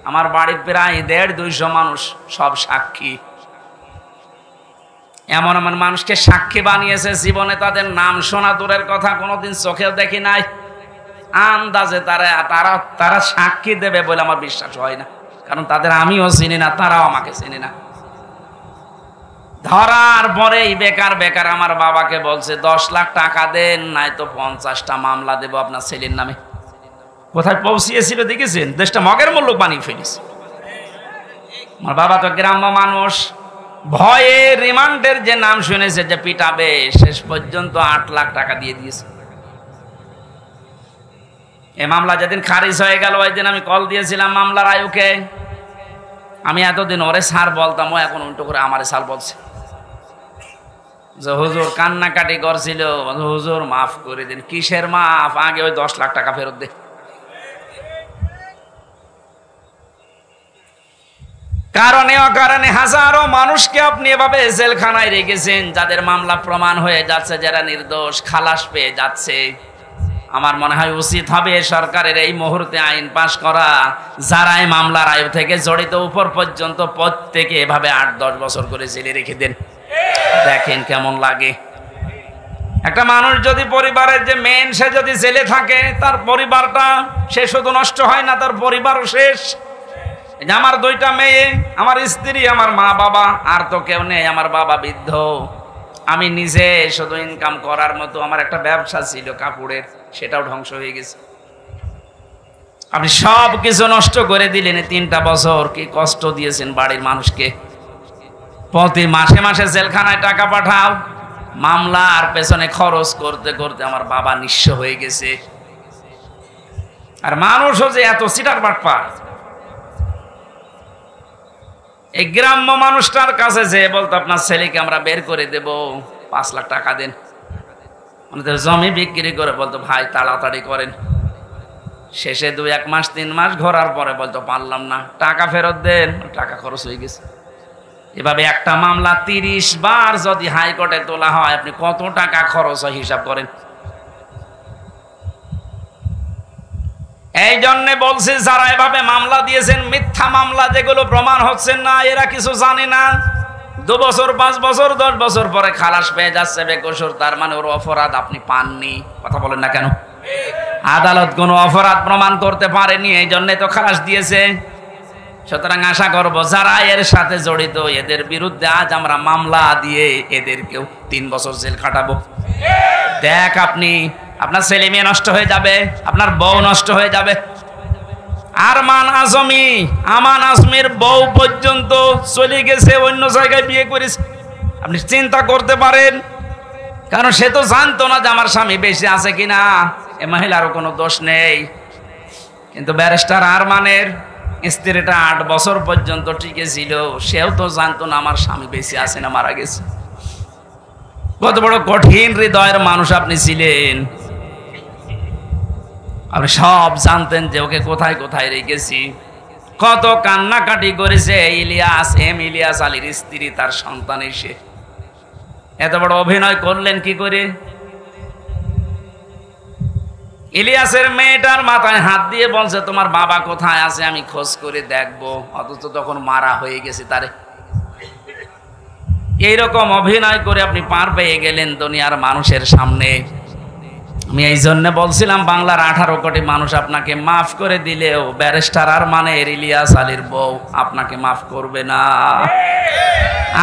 A: আমার বাড়ির প্রায় 150-200 মানুষ, সব সাক্ষী। এমন এমন মানুষকে সাক্ষী বানিয়েছে, জীবনে তাদের নাম শোনা দূরের কথা, কোনোদিন চোখেও দেখি নাই। আন্দাজে তারা সাক্ষী দেবে বলে আমার বিশ্বাস হয় না, কারণ তাদের আমিও চিনি না, তারাও আমাকে চিনি না। ধরার পরেই বেকার বেকার আমার বাবাকে বলছে 10 লাখ টাকা দেন, নাই তো 50টা মামলা দেব আপনার ছেলের নামে। কোথায় পৌঁছিয়েছিল দেখেছেন? দেশটা মগের মূল্য বানিয়ে ফেলেছে। আমার বাবা তো গ্রাম্য মানুষ, ভয়ে রিমান্ডের যে নাম শুনেছে যে পিটাবে, শেষ পর্যন্ত 8 লাখ টাকা দিয়ে দিয়েছে। এই মামলা যেদিন খারিজ হয়ে গেল, ওই দিন আমি কল দিয়েছিলাম মামলার আয়ুকে। আমি এতদিন ওরে স্যার বলতাম, ও এখন উল্টো করে আমারে স্যার বলছে, যে হুজুর কান্নাকাটি করছিল, হুজুর মাফ করে দিন। কিসের মাফ? আগে ওই 10 লাখ টাকা ফেরত দে। কারণে অকারণে হাজারো মানুষকে আপনি এভাবে জেলখানায় রেখেছেন, যাদের মামলা প্রমাণ হয়ে যাচ্ছে, যারা নির্দোষ খালাস পেয়ে যাচ্ছে। আমার মনে হয় উচিত হবে সরকারের এই মুহূর্তে আইন পাশ করা, যারা এই মামলার আয়ু থেকে জড়িত উপর পর্যন্ত প্রত্যেকে এভাবে 8-10 বছর করে জেলে রেখে দেন। দেখেন কেমন লাগে। একটা মানুষ যদি পরিবারের যে মেন, সে যদি জেলে থাকে, তার পরিবারটা সে শুধু নষ্ট হয় না, তার পরিবারও শেষ। আমার 2টা মেয়ে, আমার স্ত্রী, আমার মা বাবা, আর তো কেউ নেই। আমার বাবা বৃদ্ধ, আমি নিজে শুধু ইনকাম করার মতো আমার একটা ব্যবসা ছিল কাপড়ের, সেটাও ধ্বংস হয়ে গেছে। আপনি সব কিছু নষ্ট করে দিলেন। 3টা বছর কি কষ্ট দিয়েছেন বাড়ির মানুষকে। প্রতি মাসে মাসে জেলখানায় টাকা পাঠাও, মামলার পেছনে খরচ করতে করতে আমার বাবা নিঃস্ব হয়ে গেছে। আর মানুষও যে এত সিটার বাটপার। এই গ্রাম্য মানুষটার কাছে যে বলতো, আপনার ছেলেকে আমরা বের করে দেব, 5 লাখ টাকা দেন। আমাদের জমি বিক্রি করে বলতো, ভাই তাড়াতাড়ি করেন। শেষে 2-1 মাস 3 মাস ঘোরার পরে বলতো, পারলাম না, টাকা ফেরত দেন। টাকা খরচ হয়ে গেছে। এভাবে একটা মামলা 30 বার যদি হাইকোর্টে তোলা হয়, আপনি কত টাকা খরচ হয় হিসাব করেন। এই জন্য বলছি, যারা এভাবে মামলা দিয়েছেন, মিথ্যা মামলা যেগুলো প্রমাণ হচ্ছে না, এরা কিছু জানে না। 2 বছর 5 বছর 10 বছর পরে খালাস পেয়ে যাচ্ছে বেকসুর, তার মানে ওর অপরাধ আপনি পাননি। কথা বলেন না কেন? আদালত কোনো অপরাধ প্রমাণ করতে পারেনি, এই জন্য তো খালাস দিয়েছে। সুতরাং আশা করব যারা এর সাথে জড়িত, এদের বিরুদ্ধে আজ আমরা মামলা দিয়ে এদেরকেও 3 বছর জেল খাটাবো। দেখ, আপনার ছেলে মেয়ে নষ্ট হয়ে যাবে, আপনার বউ নষ্ট হয়ে যাবে। আমান আজমির বউ পর্যন্ত চলে গেছে, অন্য জায়গায় বিয়ে করেছে। আপনি চিন্তা করতে পারেন, কারণ সে তো জানতো না যে আমার স্বামী বেঁচে আছে কিনা, এ মহিলারও কোনো দোষ নেই। কিন্তু ব্যারিস্টার আরমানের স্ত্রীটা 8 বছর পর্যন্ত টিকে ছিল, সেও তো জানতো না আমার স্বামী বেঁচে আছে না মারা গেছে। কত বড় কঠিন হৃদয়ের মানুষ আপনি ছিলেন। আপনি সব জানতেন যে ওকে কোথায় কোথায় রেখেছি। কত কান্নাকাটি করেছে ইলিয়াস আলীর স্ত্রী, তার সন্তান এসে। এত বড় অভিনয় করলেন কি করে? ইলিয়াসের মেয়েটার মাথায় হাত দিয়ে বলছে, তোমার বাবা কোথায় আছে আমি খোঁজ করে দেখবো, অথচ তখন মারা হয়ে গেছে তারে। এইরকম অভিনয় করে আপনি পার পেয়ে গেলেন দুনিয়ার মানুষের সামনে। আমি এই জন্য বলছিলাম, বাংলার 18 কোটি মানুষ আপনাকে মাফ করে দিলেও ব্যারিস্টার আরমানের ইলিয়াস আলীর বউ আপনাকে মাফ করবে না।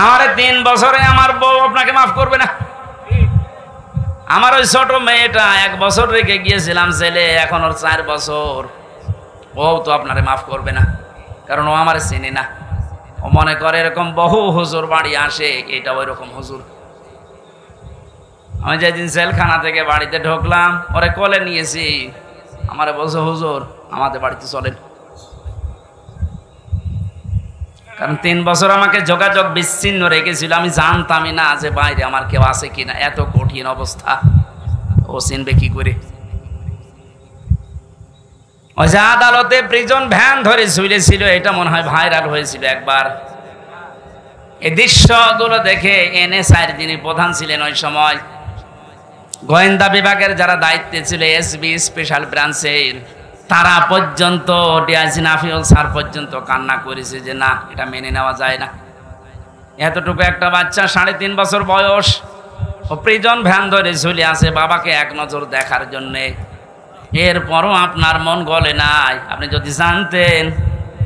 A: আমার 3 বছরে আমার বউ আপনাকে মাফ করবে না। আমার ওই ছোট মেয়েটা 1 বছর রেখে গিয়েছিলাম ছেলে, এখন ওর 4 বছর, ও তো আপনারে মাফ করবে না, কারণ ও আমার চিনি না। ও মনে করে এরকম বহু হুজুর বাড়ি আসে, এটা ওই রকম হুজুর। আমি যেদিন জেলখানা থেকে বাড়িতে ঢুকলাম, ওরে কোলে নিয়েছি, আমারে বলছে, হুজুর আমাদের বাড়িতে চলেন। কারণ 3 বছর আমাকে যোগাযোগ বিচ্ছিন্ন রেখেছিল, আমি জানতামই না যে বাইরে আমার কেউ আছে কিনা। এত কঠিন অবস্থা, ও চিনবে কি করে? ওই যে আদালতে প্রিজন ভ্যান ধরে ঝুলেছিল, এটা মনে হয় ভাইরাল হয়েছিল একবার। এই দৃশ্যগুলো দেখে এনএসআইর যিনি প্রধান ছিলেন ওই সময়, গোয়েন্দা বিভাগের যারা দায়িত্বে ছিল, এসবি স্পেশাল ব্রাঞ্চের, তারা পর্যন্ত, ডিআইজি নাফিউল স্যার পর্যন্ত কান্না করেছে যে না, এটা মেনে নেওয়া যায় না। এতটুকু একটা বাচ্চা, 3.5 বছর বয়স, ও প্রিজন ভ্যান ধরে ঝুলে আছে বাবাকে এক নজর দেখার জন্যে। এরপরও আপনার মন গলে নাই। আপনি যদি জানতেন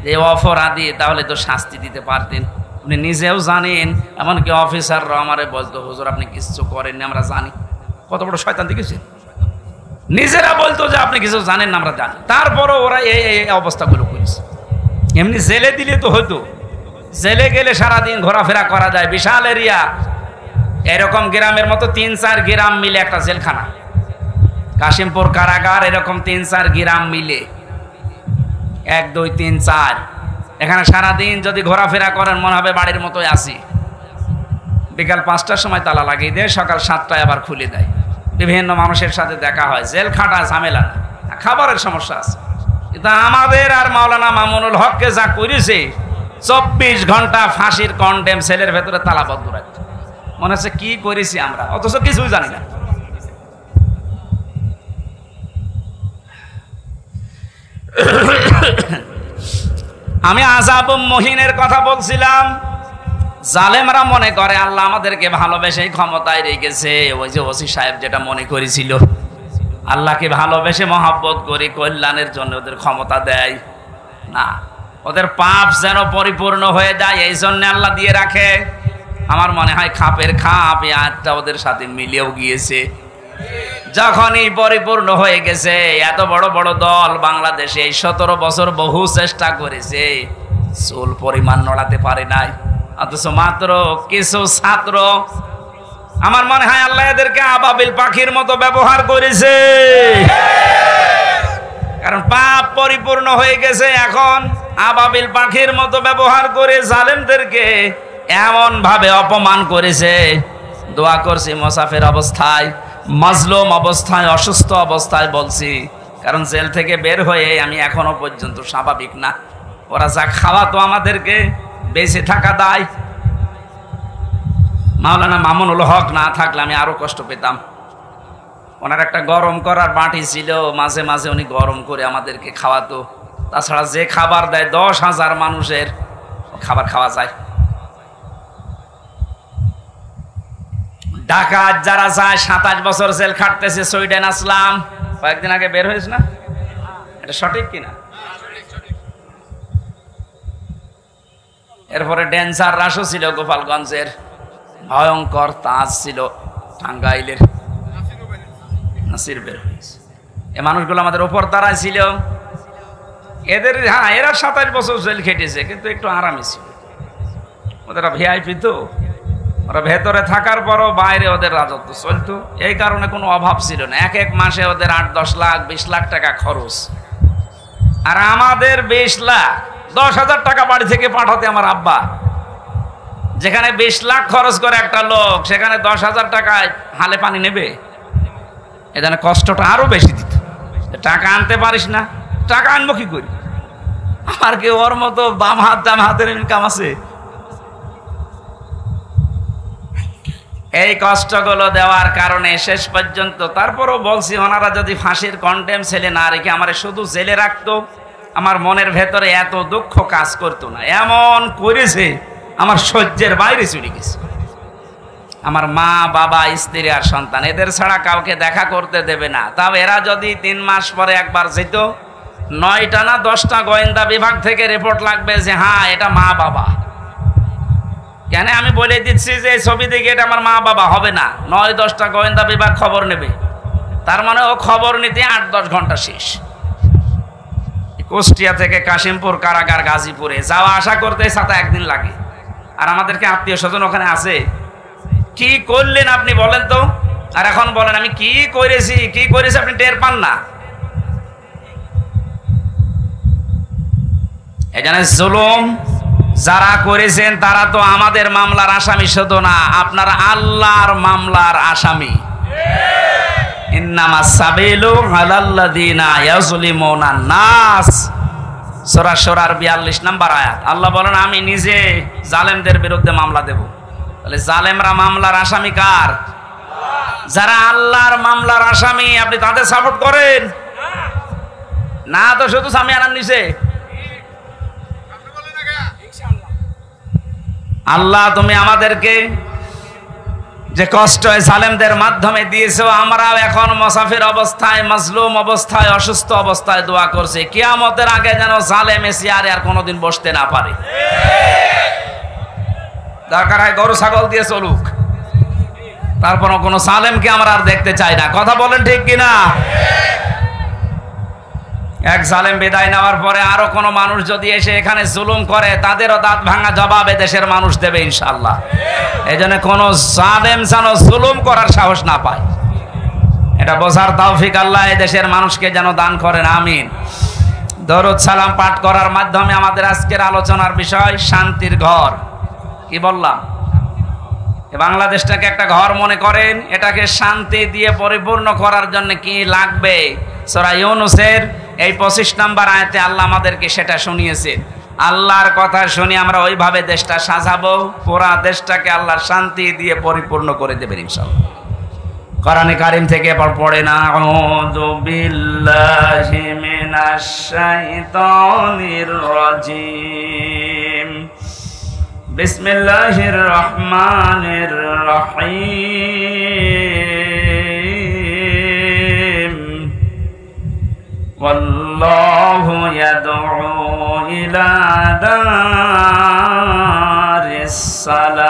A: যে অপরাধী, তাহলে তো শাস্তি দিতে পারতেন। আপনি নিজেও জানেন, এমনকি অফিসাররা আমারে বলতো, হুজুর আপনি কিছু করেননি, আমরা জানি। কত বড় শয়তান দেখেছেন? নিজেরা বলতো যে আপনি কিছু জানেন না, আমরা জানি। তারপরও ওরা এই অবস্থাগুলো করেছে। এমনি জেলে দিলে তো হতো, জেলে গেলে সারাদিন ঘোরাফেরা করা যায়, বিশাল এরিয়া। এরকম গ্রামের মতো 3-4 গ্রাম মিলে একটা জেলখানা, কাশিমপুর কারাগার, এরকম 3-4 গ্রাম মিলে 1, 2, 3, 4। এখানে সারাদিন যদি ঘোরাফেরা করেন মনে হবে বাড়ির মতোই আসি। বিকাল 5টার সময় তালা লাগিয়ে দেয়, সকাল 7টায় আবার খুলে দেয়। বিভিন্ন মানুষের সাথে দেখা হয়, জেল খাটা ঝামেলা, খাবারের সমস্যা আছে। কিন্তু আমাদের আর মাওলানা মামুনুল হককে যা করেছে, 24 ঘন্টা ফাঁসির কন্ডেম সেলের ভেতরে তালাবদ্ধ রাখতে। মনে হচ্ছে কি করেছি আমরা, অথচ কিছুই জানি না। আমি আযাব মুহিনের কথা বলছিলাম। জালেমরা মনে করে আল্লাহ আমাদেরকে ভালোবেসে ক্ষমতায় রেখেছে। ওই যে ওসি সাহেব যেটা মনে করেছিল, আল্লাহকে ভালোবেসে মহব্বত করে কল্যাণের জন্য ওদের ক্ষমতা দেয় না, ওদের পাপ যেন পরিপূর্ণ হয়ে যায়, এই জন্য আল্লাহ দিয়ে রাখে। আমার মনে হয় খাপের খাপ এই আয়াতটা ওদের সাথে মিলেও গিয়েছে। যখনই পরিপূর্ণ হয়ে গেছে, এত বড় বড় দল বাংলাদেশে 17 বছর বহু চেষ্টা করেছে, চুল পরিমাণ নড়াতে পারে নাই। অথচ মাত্র কিছু ছাত্র, আমার মনে হয় আল্লাহ এদেরকে আবাবিল পাখির মতো ব্যবহার করেছে। কারণ পাপ পরিপূর্ণ হয়ে গেছে, এখন আবাবিল পাখির মতো ব্যবহার করে জালেমদেরকে এমন ভাবে অপমান করেছে। দোয়া করছি মুসাফির অবস্থায়, মাজলুম অবস্থায়, অসুস্থ অবস্থায় বলছি, কারণ জেল থেকে বের হয়ে আমি এখনো পর্যন্ত স্বাভাবিক না। ওরা যা খাওয়াতো আমাদেরকে, বেঁচে থাকা দায়। মাওলানা মামুনুল হক না থাকলে আমি আরো কষ্ট পেতাম। ওনার একটা গরম করার বাটি ছিল, মাঝে মাঝে উনি গরম করে আমাদেরকে খাওয়াতো। তাছাড়া যে খাবার দেয় 10,000 মানুষের খাবার খাওয়া যায়। ডাকাত যারা যায় 27 বছর জেল খাটতেছে। সুইডেন আসলাম কয়েকদিন আগে বের হয়েছে না, এটা সঠিক কিনা? এরপরে ডেন্সার রাসও ছিল গোপালগঞ্জের, ভয়ঙ্কর তাজ ছিল টাঙ্গাইলের, নাসির বের হয়েছে। এই মানুষগুলো আমাদের ওপর দাঁড়ায় ছিল। এদের হ্যাঁ, এরা 27 বছর জেল খেটেছে, কিন্তু একটু আরামে ছিল। ওদের ভিআইপি তো, ওরা ভেতরে থাকার পরও বাইরে ওদের রাজত্ব চলতো। এই কারণে কোনো অভাব ছিল না। এক এক মাসে ওদের 8-10 লাখ 20 লাখ টাকা খরচ, আর আমাদের 20 লাখ 10,000 টাকা বাড়ি থেকে পাঠাতে আমার আব্বা। যেখানে 20 লাখ খরচ করে একটা লোক, সেখানে 10,000 টাকায় হালে পানি নেবে? এখানে কষ্টটা আরো বেশি দিত। টাকা আনতে পারিস না, টাকা আনবো কি করি? আমার কি ওর মতো বাম হাত ডান হাতের ইনকাম আছে? এই কষ্টগুলো দেওয়ার কারণে শেষ পর্যন্ত, তারপরও বলছি, ওনারা যদি ফাঁসির কন্ডেম ছেলে না রেখে আমার শুধু জেলে রাখতো, আমার মনের ভেতরে এত দুঃখ কাজ করতো না। এমন করেছে আমার সহ্যের বাইরে চলে গেছে। আমার মা, বাবা, স্ত্রী আর সন্তান, এদের ছাড়া কাউকে দেখা করতে দেবে না। তাও এরা যদি 3 মাস পরে একবার যেত, 9টা না 10টা গোয়েন্দা বিভাগ থেকে রিপোর্ট লাগবে যে হ্যাঁ এটা মা বাবা। কেন আমি বলে দিচ্ছি যে ছবি দেখে এটা আমার মা বাবা হবে না, 9-10টা গোয়েন্দা বিভাগ খবর নেবে। তার মানে ও খবর নিতে 8-10 ঘন্টা শেষ। কুষ্টিয়া থেকে কাশিমপুর কারাগার গাজীপুরে যাওয়া আসা করতে 7 দিন লাগে। আর আমাদেরকে আত্মীয় স্বজন ওখানে আছে। কি করলেন আপনি বলেন তো? আর এখন বলেন আমি কি করেছি আপনি টের পান না? এখানে জুলুম যারা করেছেন তারা তো আমাদের মামলার আসামি শুধু না, আপনার আল্লাহর মামলার আসামি। ইন্নামাস সাবিলু আলাল্লাযিনা ইয়াজলিমুনা নাস, সূরা শুরার 42 নম্বর আয়াত। আল্লাহ বলেন আমি নিজে জালেমদের বিরুদ্ধে মামলা দেব। তাহলে জালেমরা মামলার আসামি কার? যারা আল্লাহর মামলার আসামি, আপনি তাদের সাপোর্ট করেন না? তো শুধু স্বামী আনার নিচে আল্লাহ তুমি আমাদেরকে যে কষ্ট জালেমদের মাধ্যমে দিয়েছো, আমরাও এখন মুসাফির অবস্থায়, মাজলুম অবস্থায়, অসুস্থ অবস্থায় দোয়া করছি কিয়ামতের আগে যেন জালেম চেয়ারে আর কোনোদিন বসতে না পারে। দরকার হয় গরু ছাগল দিয়ে চলুক, তারপরও কোনো জালেমকে আমরা আর দেখতে চাই না। কথা বলেন ঠিক কিনা? এক জালেম বিদায় নেওয়ার পরে আরো কোনো মানুষ যদি এসে এখানে জুলুম করে, তাদেরও দাঁত ভাঙা জবাবে দেশের মানুষ দেবে ইনশাআল্লাহ। এই জন্য কোনো জালেম যেন জুলুম করার সাহস না পায়, এটা বোঝার তৌফিক আল্লাহ এই দেশের মানুষকে যেন দান করেন, আমিন। দরুদ সালাম পাঠ করার মাধ্যমে আমাদের আজকের আলোচনার বিষয় শান্তির ঘর। কি বললাম? বাংলাদেশটাকে একটা ঘর মনে করেন, এটাকে শান্তি দিয়ে পরিপূর্ণ করার জন্য কি লাগবে? সূরা ইউনূসের এই 25 নম্বর আয়াতে আল্লাহ আমাদেরকে সেটা শুনিয়েছেন। আল্লাহর কথা শুনি আমরা ওইভাবে দেশটা সাজাবো, পুরা দেশটাকে আল্লাহ শান্তি দিয়ে পরিপূর্ণ করে দেবেন ইনশাআল্লাহ। কোরআনে কারীম থেকে পড়ে না, আউযু বিল্লাহি মিনাশ শাইতানির রাজীম, বিসমিল্লাহির রহমানির রহিম, ওয়াল্লাহু ইয়াদউ ইলা দারিস সালাম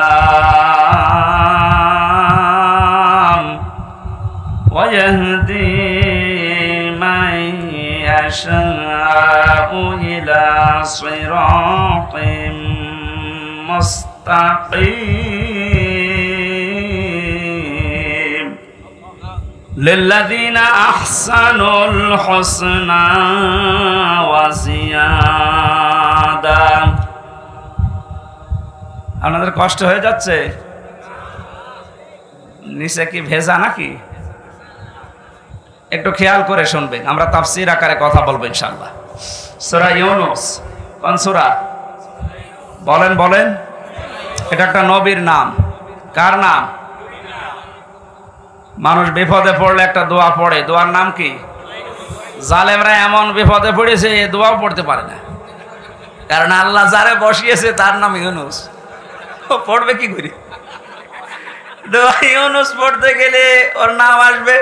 A: ওয়া ইয়াহদি মান ইয়াশাউ ইলা সিরাতিন মুস্তাকিম, লিল্লাযীনা আহসানুল হুসনা ওয়া জিয়াদা। আপনাদের কষ্ট হয়ে যাচ্ছে? নিচে কি ভেজা নাকি? একটু খেয়াল করে শুনবেন, আমরা তাফসীর আকারে কথা বলবো ইনশাআল্লাহ। সূরা ইউনূস কোন সূরা? বলেন বলেন। এটা একটা নবীর নাম। কার নাম? মানুষ বিপদে পড়লে একটা দোয়া পড়ে, দোয়ার নাম কি? জালেমরা এমন বিপদে পড়েছে দোয়াও পড়তে পারে না, কারণ আল্লাহ যারে বসিয়েছে তার নাম ইউনুস। ও পড়বে কি করে? দোয়া ইউনুস পড়তে গেলে ওর নাম আসবে।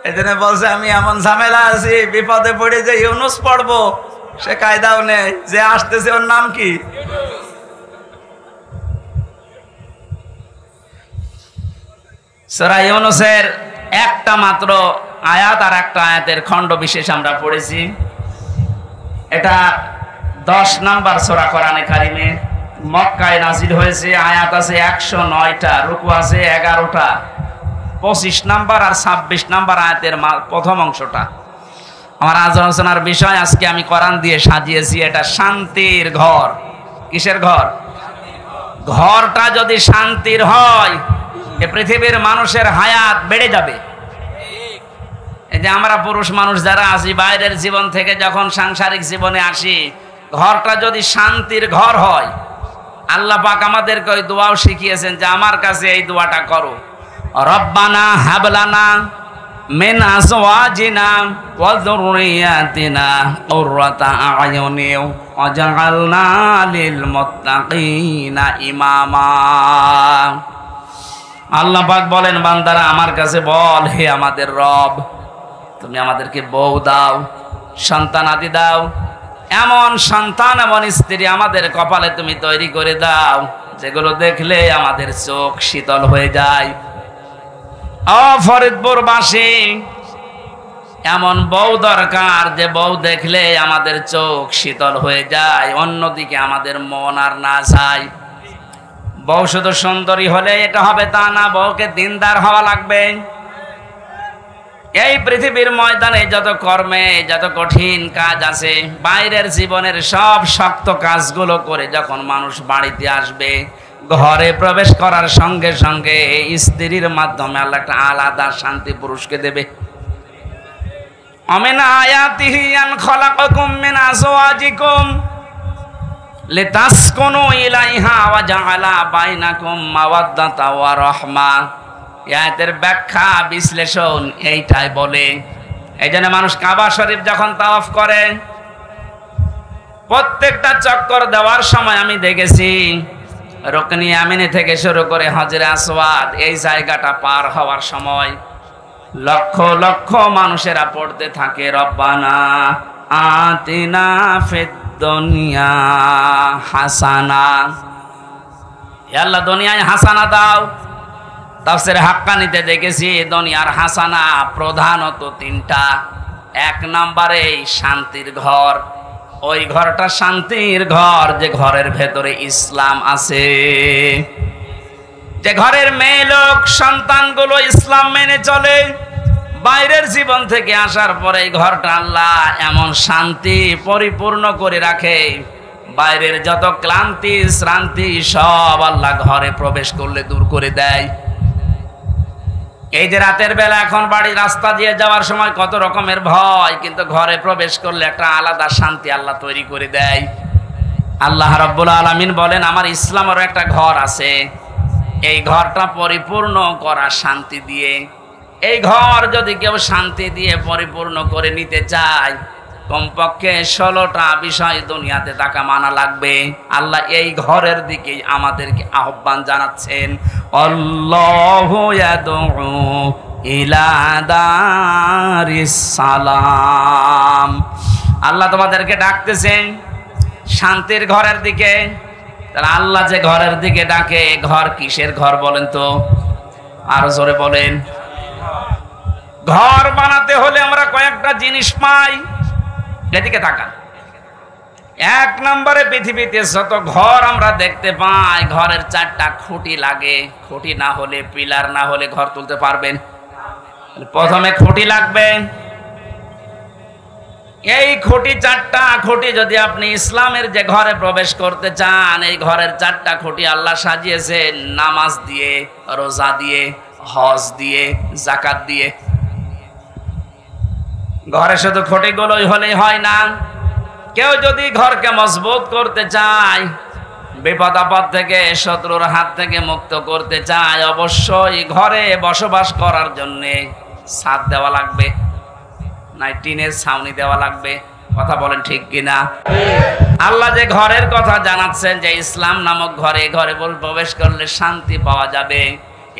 A: এই জন্য বলছে আমি এমন ঝামেলা আছি, বিপদে পড়ে যে ইউনুস পড়বো সে কায়দাও নেই, যে আসতেছে ওর নাম কি? সূরা ইউনুসের একটা মাত্র আয়াত আর একটা আয়াতের খণ্ড বিশেষ আমরা পড়েছি। এটা 10 নম্বর সূরা কোরআনে কারিমে, মক্কায় নাজিল হয়েছে। আয়াত আছে 109টা, রুকু আছে 11টা। 25 নম্বর আর 26 নম্বর আয়াতের প্রথম অংশটা আমার আলোচনার বিষয়। আজকে আমি কোরআন দিয়ে সাজিয়েছি, এটা শান্তির ঘর। কিসের ঘর? ঘরটা যদি শান্তির হয় এ পৃথিবীর মানুষের হায়াত বেড়ে যাবে। এই যে আমরা পুরুষ মানুষ যারা আছি, বাইরের জীবন থেকে যখন সাংসারিক জীবনে আসি, ঘরটা যদি শান্তির ঘর হয়, আল্লাহ পাক আমাদেরকে ওই দোয়াও শিখিয়েছেন যে আমার কাছে এই দোয়াটা করো, রব্বানা হাবলানা মিন আজওয়াজিনা ওয়া যুররিয়াতিনা কুররাতা আয়ুনিন ওয়াজআলনা লিল মুত্তাকিনা ইমামা। আল্লাহ পাক বলেন, বান্দারা আমার কাছে বল, হে আমাদের রব, তুমি আমাদেরকে বউ দাও, সন্তানাদি দাও, এমন সন্তান এমন স্ত্রী আমাদের কপালে তুমি তৈরি করে দাও যেগুলো দেখলে আমাদের চোখ শীতল হয়ে যায়। ফরিদপুরবাসী এমন বউ দরকার যে বউ দেখলে আমাদের চোখ শীতল হয়ে যায়, অন্যদিকে আমাদের মন আর না যায়। বউ শুধু সুন্দরী হলে এটা হবে তা না, বউকে দিনদার হওয়া লাগবে। এই পৃথিবীর ময়দানে যত কর্মে যত কঠিন কাজ আছে, বাইরের জীবনের সব শক্ত কাজগুলো করে যখন মানুষ বাড়িতে আসবে, ঘরে প্রবেশ করার সঙ্গে সঙ্গে স্ত্রীর মাধ্যমে আল্লাহ একটা আলাদা শান্তি পুরুষকে দেবে। আমিন আয়াতিহি আন খালাকাকুম মিন আজওয়াজিকুম লিতাসকুনু ইলাইহা ওয়া জাআলা বাইনাকুম মাওয়াদ্দাতা ওয়া রাহমা। আয়াতের ব্যাখ্যা বিশ্লেষণ এইটাই বলে। এই জন্য মানুষ কাবা শরীফ যখন তাওয়াফ করে, প্রত্যেকটা চক্কর দেওয়ার সময় আমি দেখেছি রুকনি ইয়ামিনি থেকে শুরু করে হজরে আসওয়াদ, এই জায়গাটা পার হওয়ার সময় লক্ষ লক্ষ মানুষেরা পড়তে থাকে রব্বানা আতিনা ফিদ দুনিয়া হাসানা। হে আল্লাহ, দুনিয়ায় হাসানা দাও। তাফসীরে হাক্কানিতে দেখেছি দুনিয়ার হাসানা প্রধানত 3টা। 1 নম্বরে শান্তির ঘর। ওই ঘরটা শান্তির ঘর যে ঘরের ভেতরে ইসলাম আছে, যে ঘরের মেয়ে লোক সন্তানগুলো ইসলাম মেনে চলে। বাইরের জীবন থেকে আসার পরে এই ঘরটা আল্লাহ এমন শান্তি পরিপূর্ণ করে রাখে, বাইরের যত ক্লান্তি শ্রান্তি সব আল্লাহ ঘরে প্রবেশ করলে দূর করে দেয়। এই যে রাতের বেলা এখন বাড়ি রাস্তা দিয়ে যাওয়ার সময় কত রকমের ভয়, কিন্তু ঘরে প্রবেশ করলে একটা আলাদা শান্তি আল্লাহ তৈরি করে দেয়। আল্লাহ রাব্বুল আলামিন বলেন, আমার ইসলামেরও একটা ঘর আছে, এই ঘরটা পরিপূর্ণ করা শান্তি দিয়ে। এই ঘর যদি কেউ শান্তি দিয়ে পরিপূর্ণ করে নিতে চায়, কমপক্ষে 16টা বিষয় দুনিয়াতে তাকে মানা লাগবে। আল্লাহ এই ঘরের দিকে আমাদেরকে আহ্বান জানাচ্ছেন, আল্লাহু ইয়াদউ ইলা দারিস সালাম। আল্লাহ তোমাদেরকে ডাকতেছেন শান্তির ঘরের দিকে। তাহলে আল্লাহ যে ঘরের দিকে ডাকে, ঘর কিসের ঘর বলেন তো? আরো জোরে বলেন। ঘর বানাতে হলে আমরা কয়েকটা জিনিস পাই, এদিকে তাকান। 1 নম্বরে পৃথিবীতে যত ঘর আমরা দেখতে পাই, ঘরের 4টা খুঁটি লাগে। খুঁটি না হলে, পিলার না হলে ঘর তুলতে পারবেন? প্রথমে খুঁটি লাগবে। এই খুঁটি 4টা খুঁটি যদি আপনি ইসলামের যে ঘরে প্রবেশ করতে চান, এই ঘরের 4টা খুঁটি আল্লাহ সাজিয়েছেন নামাজ দিয়ে, রোজা দিয়ে, হজ দিয়ে, যাকাত দিয়ে। ঘরে শুধু খুঁটিগুলোই হলেই হয় না, কেউ যদি ঘরকে মজবুত করতে চায়, বিপদ আপদ থেকে, শত্রুর হাত থেকে মুক্ত করতে চায়, অবশ্যই ঘরে বসবাস করার জন্য ছাদ দেওয়া লাগবে, নাই টিনের ছাউনি দেওয়া লাগবে। কথা বলেন ঠিক কিনা? আল্লাহ যে ঘরের কথা জানাচ্ছেন যে ইসলাম নামক ঘরে, ঘরে প্রবেশ করলে শান্তি পাওয়া যাবে,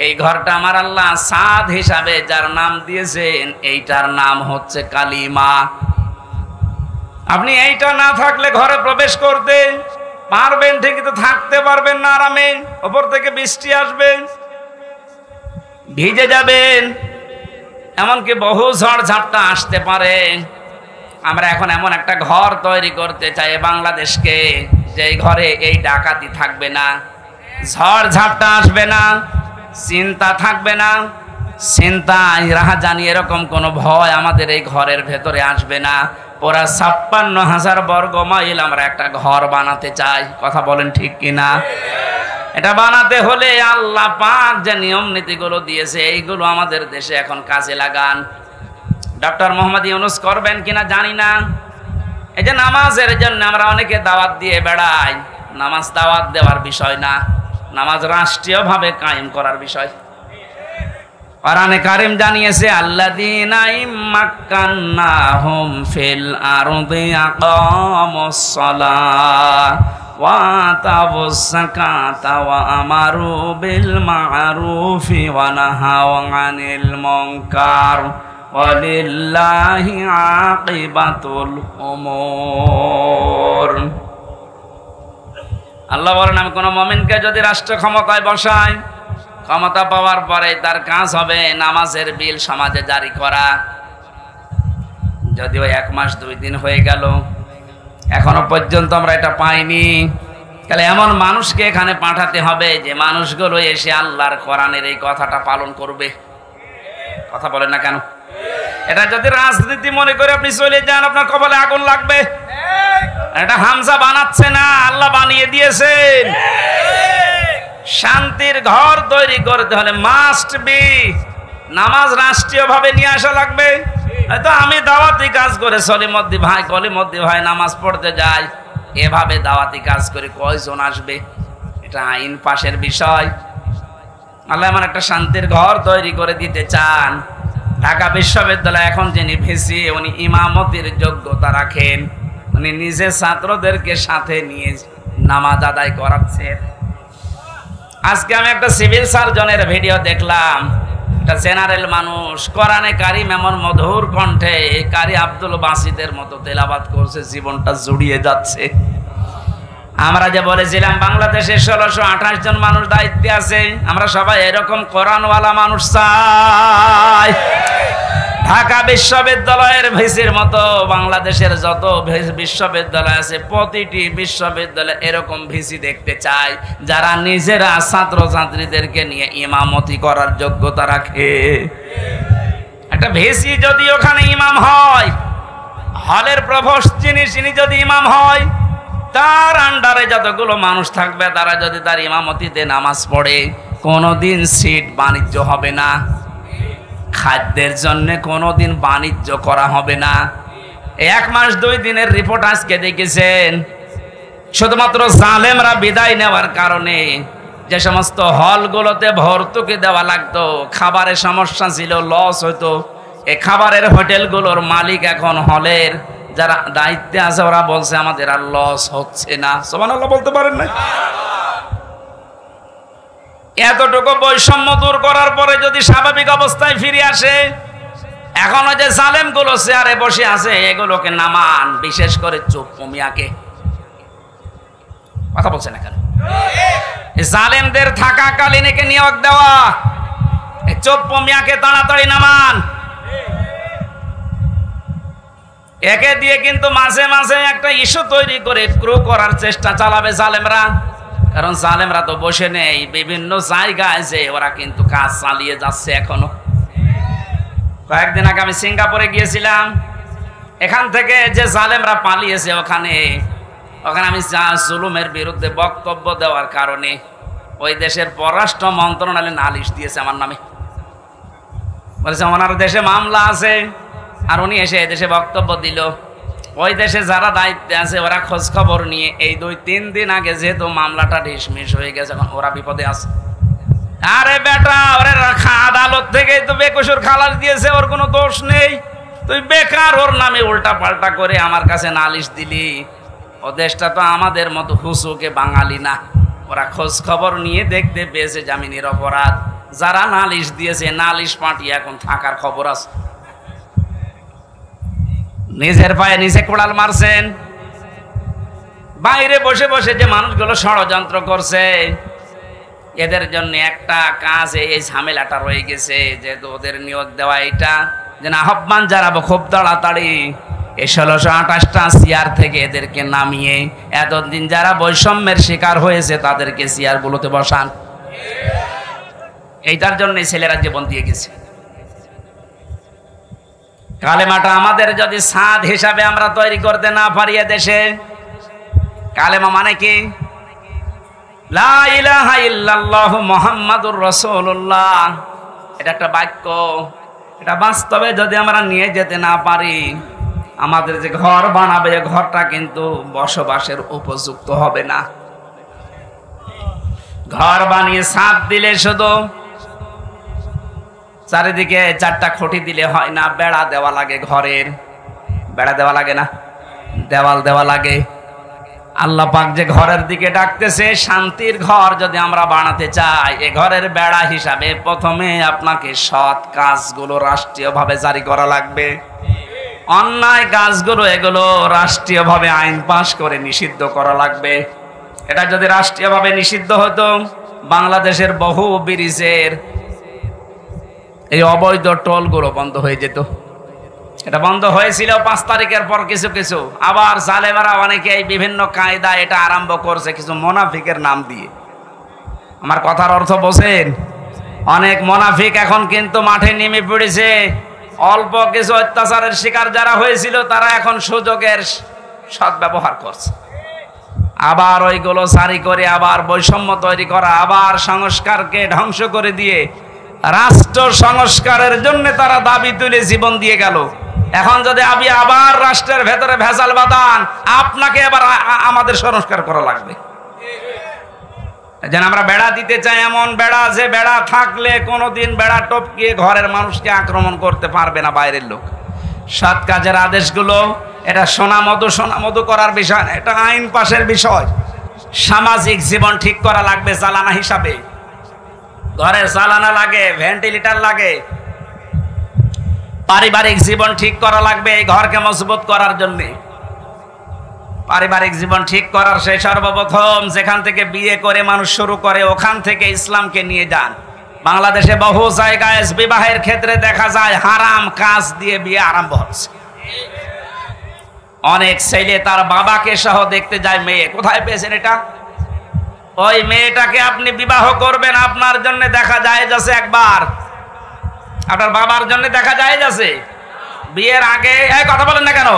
A: এই ঘরটা আমার আল্লাহ ছাদ হিসাবে যার নাম দিয়েছেন, এইটার নাম হচ্ছে কালিমা। আপনি এইটা না থাকলে ঘরে প্রবেশ করতে পারবেন ঠিকই, তো থাকতে পারবেন না আরামে। ওপর থেকে বৃষ্টি আসবে, ভিজে যাবেন, এমনকি বহু ঝড় ঝাপটা আসতে পারে। আমরা এখন এমন একটা ঘর তৈরি করতে চাই বাংলাদেশকে, যে ঘরে এই ডাকাতি থাকবে না, ঝড় ঝাপটা আসবে না, চিন্তা থাকবে না, চিন্তা রাহাজানি এরকম কোনো ভয় আমাদের এই ঘরের ভেতরে আসবে না। পুরা ৫৬,০০০ বর্গ মাইল আমরা একটা ঘর বানাতে চাই। কথা বলেন ঠিক কিনা? এটা বানাতে হলে আল্লাহ পাক যে নিয়ম নীতিগুলো দিয়েছে, এইগুলো আমাদের দেশে এখন কাজে লাগান। ডক্টর মোহাম্মদ ইউনূস করবেন কিনা জানি না। এই যে নামাজের জন্য আমরা অনেকে দাওয়াত দিয়ে বেড়াই, নামাজ দাওয়াত দেওয়ার বিষয় না, নামাজ রাষ্ট্রীয়ভাবে কায়েম করার বিষয়। কোরআনে কারীম জানিয়েছে, আল্লাযীনা ইম্মাক্কান্নাহুম ফিল আরদি আকামুস সালাহ ওয়া আতাউস যাকাতা ওয়া আমারু বিল মা'রুফি ওয়া নাহাউ আনিল মুনকার ওয়ালিল্লাহি আকিবাতুল উমুর। আল্লাহ বলেন, আমি কোন মুমিনকে যদি রাষ্ট্র ক্ষমতায় বসাই, ক্ষমতা পাওয়ার পরে তার কাজ হবে নামাজের বিল সমাজে জারি করা। যদিও 1 মাস 2 দিন হয়ে গেল, এখনো পর্যন্ত আমরা এটা পাইনি। তাহলে এমন মানুষকে এখানে পাঠাতে হবে যে মানুষগুলো এসে আল্লাহর কোরআনের এই কথাটা পালন করবে। কথা বলেন না কেন? এটা যদি রাজনীতি মনে করে আপনি চলে যান, আপনার কপালে আগুন লাগবে। এটা হামজা বানাচ্ছে না, আল্লাহ বানিয়ে দিয়েছেন। শান্তির ঘর তৈরি করতে হলে মাস্ট বি নামাজ রাষ্ট্রীয়ভাবে নিয়ে আসা লাগবে। হয়তো আমি দাওয়াতি কাজ করে সলিমদ্দি ভাই নামাজ পড়তে যাই, এভাবে দাওয়াতি কাজ করে কয়জন আসবে? এটা আইন পাশের বিষয়। আল্লাহ এমন একটা শান্তির ঘর তৈরি করে দিতে চান। ঢাকা বিশ্ববিদ্যালয় এখন যিনি ভিসি, উনি ইমামতির যোগ্যতা রাখেন, উনি নিজে ছাত্রদেরকে সাথে নিয়ে নামাজ আদায় করাচ্ছেন। আজকে আমি একটা সিভিল সার্জনের ভিডিও দেখলাম, একটা জেনারেল মানুষ কোরআনে কারীম এমন মধুর কণ্ঠে কারি আব্দুল বাসিতের মতো তেলাওয়াত করছে, জীবনটা জুড়িয়ে যাচ্ছে। আমরা যে বলেছিলাম বাংলাদেশে ১৬২৮ জন মানুষ দায়িত্বে আছে, আমরা সবাই এরকম কোরআনওয়ালা মানুষ চাই। ঢাকা বিশ্ববিদ্যালয়ের ভিসির মতো বাংলাদেশের যত বিশ্ববিদ্যালয় আছে, প্রতিটি বিশ্ববিদ্যালয়ে এরকম ভিসি দেখতে চাই, যারা নিজেরা ছাত্রছাত্রীদেরকে নিয়ে ইমামতি করার যোগ্যতা রাখে। একটা ভিসি যদি ওখানে ইমাম হয়, হলের প্রভোস্ট যিনি যদি ইমাম হয়, তার আন্ডারে যতগুলো মানুষ থাকবে তারা যদি তার ইমামতিতে নামাজ পড়ে, কোনোদিন সিট বাণিজ্য হবে না, খাদ্যের জন্য কোনোদিন বাণিজ্য করা হবে না। 1 মাস 2 দিনের রিপোর্ট আজকে দেখেছেন, শুধুমাত্র জালেমরা বিদায় নেওয়ার কারণে যে সমস্ত হলগুলোতে ভর্তুকি দেওয়া লাগতো, খাবারের সমস্যা ছিল, লস হতো, এই খাবারের হোটেলগুলোর মালিক এখন হলের যারা দায়িত্বে আছে, ওরা বলছে আমাদের আর লস হচ্ছে না। সুবহানাল্লাহ বলতে পারেন না? এতটুকু বৈষম্য দূর করার পরে যদি স্বাভাবিক অবস্থায় ফিরে আসে, এখনো যে জালেমগুলো চেয়ারে বসে আছে এগুলোকে নামান, বিশেষ করে চোপ্পু মিয়াকে। কথা বলছেন এখানে, জালেমদের থাকাকালীন একে নিয়োগ দেওয়া, চোপ্পু মিয়াকে তাড়াতাড়ি নামান। একে দিয়ে কিন্তু মাঝে মাঝে একটা ইস্যু তৈরি করে ক্রু করার চেষ্টা চালাবে জালেমরা, কারণ জালেমরা তো বসে নেই, বিভিন্ন জায়গায় যে ওরা কিন্তু কাজ চালিয়ে যাচ্ছে এখনো। কয়েকদিন আগে আমি সিঙ্গাপুরে গিয়েছিলাম, এখান থেকে যে জালেমরা পালিয়েছে ওখানে আমি জুলুমের বিরুদ্ধে বক্তব্য দেওয়ার কারণে ওই দেশের পররাষ্ট্র মন্ত্রণালয় নালিশ দিয়েছে আমার নামে, বলেছে ওনার দেশে মামলা আছে, আর উনি এসে এদেশে বক্তব্য দিল, ওই দেশে যারা দায়িত্বে আছে ওরা খোঁজ খবর নিয়ে এই 2-3 দিন আগে যেহেতু মামলাটা ডিসমিস হয়ে গেছে, এখন ওরা বিপদে আছে। আরে বেটা, ওরে রাখা আদালত থেকে তো বেকসুর খালাস দিয়েছে, ওর কোনো দোষ নেই, তুই বেকার ওর নামে উল্টা পাল্টা করে আমার কাছে নালিশ দিলি। ও দেশটা তো আমাদের মতো হুসুকে বাঙালি না, ওরা খোঁজ খবর নিয়ে দেখতে পেয়েছে জামিনের অপরাধ। যারা নালিশ দিয়েছে নালিশ পাঠিয়ে এখন থাকার খবর আছে। নিজের পায়ে নিচে কোড়াল মারছেন। বাইরে বসে বসে যে মানুষগুলো ষড়যন্ত্র করছে এদের জন্য একটা কাজ, এই ঝামেলাটা রয়ে গেছে, যেহেতু ওদের নিয়োগ দেওয়া এটা যেন আহ্বান জানাবো খুব তাড়াতাড়ি এই 1628টা চেয়ার থেকে এদেরকে নামিয়ে এতদিন যারা বৈষম্যের শিকার হয়েছে তাদেরকে চেয়ারগুলোতে বসান। এইটার জন্য ছেলেরা জীবন দিয়ে গেছে। কালেমাটা আমাদের যদি সাদ হিসাবে আমরা তৈরি করতে না পারি দেশে, কালেমা মানে কি? লা ইলাহা ইল্লাল্লাহু মুহাম্মাদুর রাসূলুল্লাহ। এটা একটা বাক্য, এটা বাস্তবে যদি আমরা নিয়ে যেতে না পারি, আমাদের যে ঘর বানাবে ঘরটা কিন্তু বসবাসের উপযুক্ত হবে না। ঘর বানিয়ে ছাদ দিলে শুধু চারিদিকে 4টা খুঁটি দিলে হয় না, বেড়া দেওয়া লাগে, ঘরের বেড়া দেওয়া লাগে না, দেওয়াল দেওয়া লাগে। আল্লাহ পাক যে ঘরের দিকে ডাকতেছে, শান্তির ঘর যদি আমরা বানাতে চাই, এ ঘরের বেড়া হিসাবে প্রথমে আপনাকে সৎ কাজগুলো রাষ্ট্রীয়ভাবে জারি করা লাগবে। অন্যায় কাজগুলো এগুলো রাষ্ট্রীয়ভাবে আইন পাশ করে নিষিদ্ধ করা লাগবে। এটা যদি রাষ্ট্রীয়ভাবে নিষিদ্ধ হতো, বাংলাদেশের বহু ব্রিজের এই অবৈধ টোলগুলো বন্ধ হয়ে যেত। এটা বন্ধ হয়েছিল 5 তারিখের পর কিছু কিছু, আবার জালেমারা অনেকে এই বিভিন্ন কায়দা এটা আরম্ভ করছে কিছু মুনাফিকের নাম দিয়ে। আমার কথার অর্থ বোঝেন? অনেক মুনাফিক এখন কিন্তু মাঠে নেমে পড়েছে। অল্প কিছু অত্যাচারের শিকার যারা হয়েছিল তারা এখন সুযোগের সদ্ব্যবহার করছে, আবার ওইগুলো জারি করে আবার বৈষম্য তৈরি করা, আবার সংস্কারকে ধ্বংস করে দিয়ে রাষ্ট্র সংস্কারের জন্য তারা দাবি তুলে জীবন দিয়ে গেল। এখন যদি আমি আবার রাষ্ট্রের ভেতরে ভেজাল বাঁধান, আপনাকে এবার আমাদের সংস্কার করা লাগবে। যেন আমরা বেড়া দিতে চাই, এমন বেড়া যে বেড়া থাকলে কোনোদিন বেড়া টপকিয়ে ঘরের মানুষকে আক্রমণ করতে পারবে না বাইরের লোক। সৎ কাজের আদেশগুলো এটা সোনা মধু করার বিষয় না, এটা আইন পাশের বিষয়। সামাজিক জীবন ঠিক করা লাগবে চালানা হিসাবে। ঘরের চালানা লাগে, ভেন্টিলেটর লাগে। পারিবারিক জীবন ঠিক করা লাগবে এই ঘরকে মজবুত করার জন্য। পারিবারিক জীবন ঠিক করার সেই সর্বপ্রথম যেখান থেকে বিয়ে করে মানুষ শুরু করে ওখান থেকে ইসলামকে নিয়ে যান। বাংলাদেশে বহু জায়গায় বিবাহের ক্ষেত্রে দেখা যায় হারাম কাজ দিয়ে বিয়ে আরম্ভ হচ্ছে। অনেক ছেলে তার বাবাকে সহ দেখতে যায় মেয়ে। কোথায় পেয়েছেন এটা? ওই মেয়েটাকে আপনি বিবাহ করবেন, আপনার জন্য দেখা যায় যাচ্ছে একবার, আপনার বাবার জন্য দেখা যায় যাচ্ছে বিয়ের আগে। এই কথা বলেন না কেন?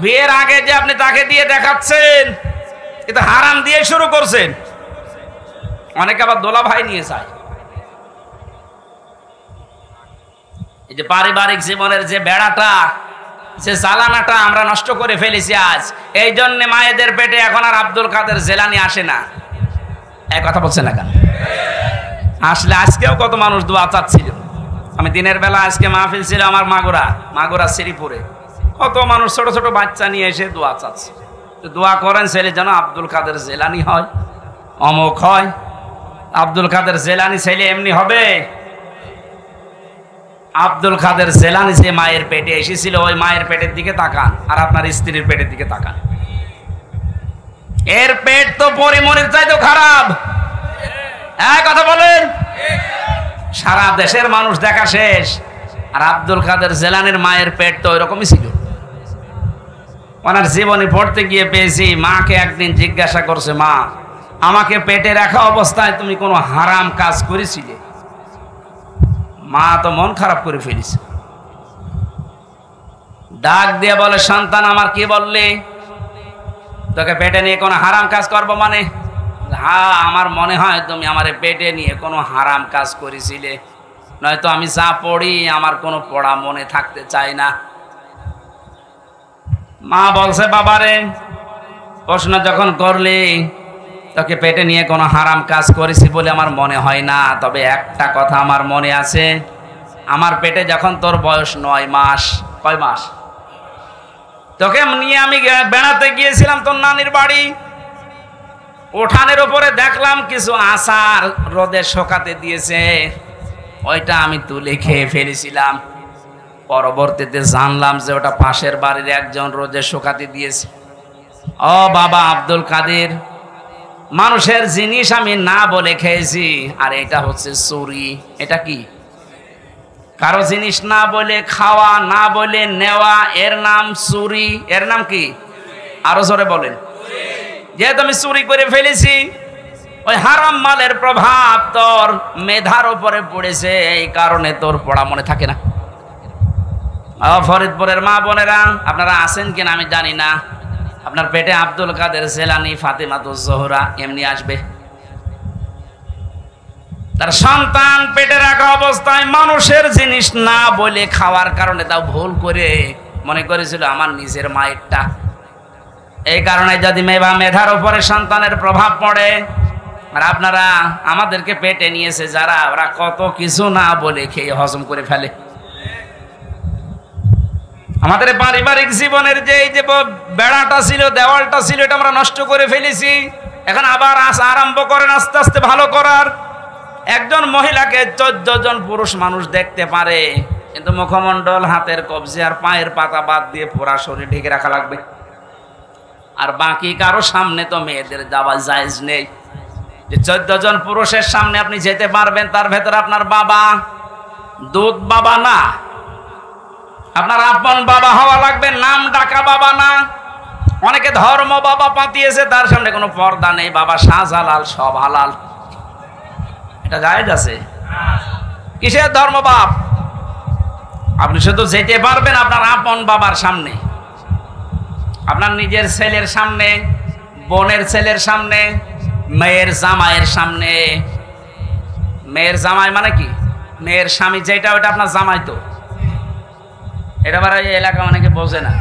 A: বিয়ের আগে যে আপনি তাকে দিয়ে দেখাচ্ছেন, এটা হারাম দিয়ে শুরু করছেন। অনেকে আবার দোলা ভাই নিয়ে যায়। এই যে পারিবারিক জীবনের যে বেড়াটা, যে জ্বালানাটা আমরা নষ্ট করে ফেলেছি আজ। এই জন্য মায়েদের পেটে এখন আর আব্দুল কাদের জেলানি আসে না। এক কথা বলছে না কেন? আসলে আজকেও কত মানুষ দোয়া চাচ্ছিল। আমি দিনের বেলা আজকে মাহফিল ছিল আমার মাগুরা শ্রীপুরে, কত মানুষ ছোট ছোট বাচ্চা নিয়ে এসে দোয়া চাচ্ছে। দোয়া করেন ছেলে যেন আব্দুল কাদের জেলানি হয়, অমুক হয়। আব্দুল কাদের জেলানি ছেলে এমনি হবে? আব্দুল কাদের জেলানি যে মায়ের পেটে এসেছিল, ওই মায়ের পেটের দিকে তাকান আর আপনার স্ত্রীর পেটের দিকে তাকান। এর পেট তো পরিমনির চাইতে খারাপ। এক কথা বলেন? সারা দেশের মানুষ দেখা শেষ, আর আব্দুল কাদের জেলানির মায়ের পেট তো ওইরকমই ছিল। ওনার জীবনী পড়তে গিয়ে পেয়েছি, মাকে একদিন জিজ্ঞাসা করছে, মা আমাকে পেটে রাখা অবস্থায় তুমি কোনো হারাম কাজ করেছিলে? মা তো মন খারাপ করে ফেলিস, ডাক দিয়ে বলে, সন্তান আমার কি বললি? তোকে পেটে নিয়ে কোনো হারাম কাজ করবো মানে? হ্যাঁ, আমার মনে হয় তুমি আমার পেটে নিয়ে কোনো হারাম কাজ করেছিলে, নয়তো আমি যা পড়ি আমার কোনো পড়া মনে থাকতে চাই না। মা বলছে, বাবারে প্রশ্ন যখন করলি, তোকে পেটে নিয়ে কোনো হারাম কাজ করেছি বলে আমার মনে হয় না, তবে একটা কথা আমার মনে আছে, আমার পেটে যখন তোর বয়স 9 মাস, কয় মাস, তোকে নিয়ে আমি বেড়াতে গিয়েছিলাম তোর নানির বাড়ি, উঠানের উপরে দেখলাম কিছু আচার রোদে শুকাতে দিয়েছে, ওইটা আমি তুলে খেয়ে ফেলেছিলাম। পরবর্তীতে জানলাম যে ওটা পাশের বাড়ির একজন রোদে শুকাতে দিয়েছে। ও বাবা আব্দুল কাদের, মানুষের জিনিস আমি না বলে খেয়েছি, আর এটা হচ্ছে চুরি। এটা কি? কারো জিনিস না বলে খাওয়া, না বলে নেওয়া, এর নাম চুরি। এর নাম কি? আরো জোরে বলেন। যেহেতু আমি চুরি করে ফেলেছি, ওই হারাম মালের প্রভাব তোর মেধার উপরে পড়েছে, এই কারণে তোর পড়া মনে থাকে না। ফরিদপুরের মা বোনেরা, আপনারা আছেন কিনা আমি জানি না, আপনার পেটে আব্দুল কাদের জেলানি, ফাতেমাতুজ জোহরা এমনি আসবে। তার সন্তান পেটে রাখা অবস্থায় মানুষের জিনিস না বলে খাওয়ার কারণে তাও ভুল করে মনে করেছিল আমার নিজের মায়েরটা। এই কারণে যদি মেধার উপরে সন্তানের প্রভাব পড়ে, আর আপনারা আমাদেরকে পেটে নিয়েছে যারা, ওরা কত কিছু না বলে খেয়ে হজম করে ফেলে। আমাদের পারিবারিক জীবনের যে এই যে বেড়াটা ছিল, দেওয়ালটা ছিল, এটা আমরা নষ্ট করে ফেলেছি। এখন আবার আরম্ভ করেন আস্তে আস্তে ভালো করার। একজন মহিলাকে 14 জন পুরুষ মানুষ দেখতে পারে, কিন্তু মুখমণ্ডল, হাতের কবজি আর পায়ের পাতা বাদ দিয়ে পুরা শরীর ঢেকে রাখা লাগবে। আর বাকি কারো সামনে তো মেয়েদের যাওয়া জায়েজ নেই। যে 14 জন পুরুষের সামনে আপনি যেতে পারবেন, তার ভেতরে আপনার বাবা, দুধ বাবা না, আপনার আপন বাবা হওয়া লাগবে, নাম ডাকা বাবা না। অনেকে ধর্ম বাবা পাতিয়েছে, তার সামনে কোনো পর্দা নেই, বাবা শাহজালাল, সব হালাল। এটা জায়েজ আছে? কিসের ধর্ম বাপ? আপনি শুধু যেতে পারবেন আপনার আপন বাবার সামনে, আপনার নিজের ছেলের সামনে, বোনের ছেলের সামনে, মেয়ের জামাইয়ের সামনে। মেয়ের জামাই মানে কি? মেয়ের স্বামী যেটা, ওটা আপনার জামাই। তো এটা আবার এই এলাকা অনেকে বোঝে না।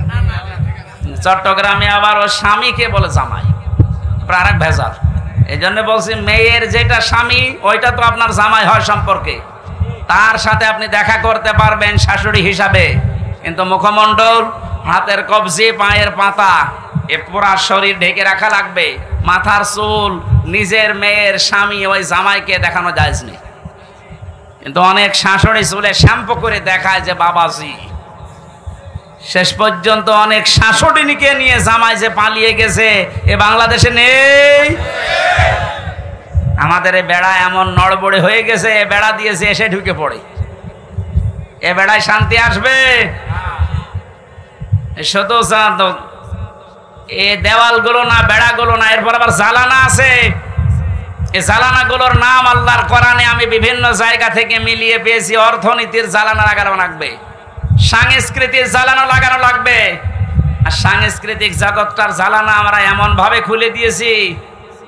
A: চট্টগ্রামে আবার ও স্বামীকে বলে জামাই, আর এক ভেজাল। এই জন্য বলছি, মেয়ের যেটা স্বামী ওইটা তো আপনার জামাই হয় সম্পর্কে, তার সাথে আপনি দেখা করতে পারবেন শাশুড়ি হিসাবে, কিন্তু মুখমণ্ডল, হাতের কবজি, পায়ের পাতা, এ পুরা শরীর ঢেকে রাখা লাগবে। মাথার চুল নিজের মেয়ের স্বামী ওই জামাইকে দেখানো যায়জ নেই। কিন্তু অনেক শাশুড়ি চুলে শ্যাম্পু করে দেখায় যে বাবাজি। শেষ পর্যন্ত অনেক শাশুড়িকে নিয়ে জামাই যে পালিয়ে গেছে, এ বাংলাদেশে নেই। আমাদের এ বেড়া এমন নড়বড়ে হয়ে গেছে, এ বেড়া দিয়েছে এসে ঢুকে পড়ে। এ বেড়ায় শান্তি আসবে? শুধু এ দেওয়ালগুলো না, বেড়াগুলো না, এরপর আবার জালানা আছে। এই জালানাগুলোর নাম আল্লাহর কোরআনে আমি বিভিন্ন জায়গা থেকে মিলিয়ে পেয়েছি। অর্থনীতির জালানা লাগানো লাগবে, সাংস্কৃতিক জ্বালানো লাগানো লাগবে। আর সাংস্কৃতিক জগৎটার জ্বালানা আমরা এমন ভাবে খুলে দিয়েছি,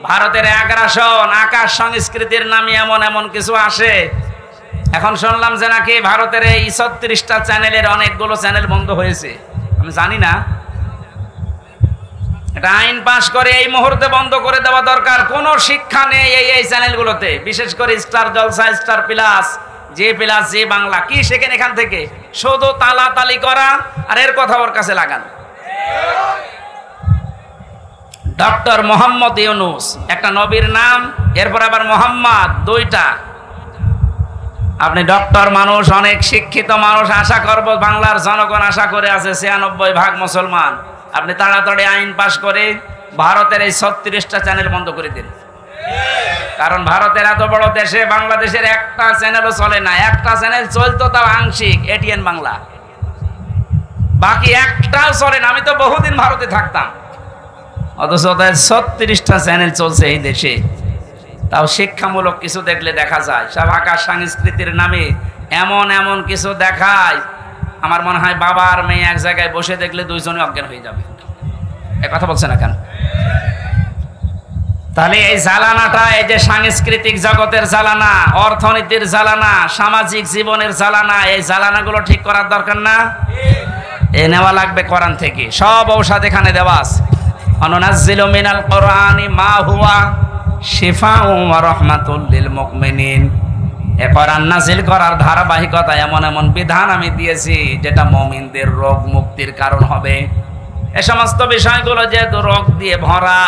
A: ভারতের আগ্রাসন, আকাশ সংস্কৃতির নামে এমন এমন কিছু আসে। এখন শুনলাম যে নাকি ভারতের এই 36টা চ্যানেলের অনেকগুলো চ্যানেল বন্ধ হয়েছে। আমি জানি না, এটা আইন পাশ করে এই মুহূর্তে বন্ধ করে দেওয়া দরকার। কোনো শিক্ষা নেই এই চ্যানেলগুলোতে, বিশেষ করে স্টার জলসা, স্টার প্লাস, যে প্লাস, যে বাংলা, কি শেখেন এখান থেকে? শুধু তালাতালি করা আর এর কথা ওর কাছে লাগানো। ডক্টর মোহাম্মদ ইউনুস একটা নবীর নাম, এরপর আবার মোহাম্মদ, দুইটা। আপনি ডক্টর মানুষ, অনেক শিক্ষিত মানুষ, আশা করব বাংলার জনগণ আশা করে আছে 96% মুসলমান। আপনি তাড়াতাড়ি আইন পাশ করে ভারতের এই 36টা চ্যানেল বন্ধ করে দিন। কারণ ভারতের এত বড় দেশে বাংলাদেশের একটা চ্যানেলও চলে না। একটা চ্যানেল চলতো তাও আংশিক, এটিএন বাংলা, বাকি একটাও চলে না। আমি তো বহুদিন ভারতে থাকতাম, অথচ 36টা চ্যানেল চলছে এই দেশে। তাও শিক্ষামূলক কিছু দেখলে দেখা যায়, সব আকাশ সংস্কৃতির নামে এমন এমন কিছু দেখায়, আমার মনে হয় বাবা আর মেয়ে এক জায়গায় বসে দেখলে দুইজনে অজ্ঞান হয়ে যাবে। এ কথা বলছে না কেন? তাহলে এই জ্বালানাটা, এই যে সাংস্কৃতিক জগতের জ্বালানা, অর্থনীতির জ্বালানা, সামাজিক জীবনের জ্বালানা, এই জ্বালানাগুলো ঠিক করার দরকার না? এ নেওয়া লাগবে কোরআন থেকে, সব ঔষধ এখানে দেওয়া আছে। অনুনাজ্জিলু মিনাল কোরআনি মা হুয়া শিফাউ ওয়া রাহমাতুল লিল মুমিনিন। এ কোরআন নাযিল করার ধারাবাহিকতা এমন এমন বিধান আমি দিয়েছি যেটা মুমিনদের রোগ মুক্তির কারণ হবে। এই সমস্ত বিষয়গুলো যেহেতু রোগ দিয়ে ভরা,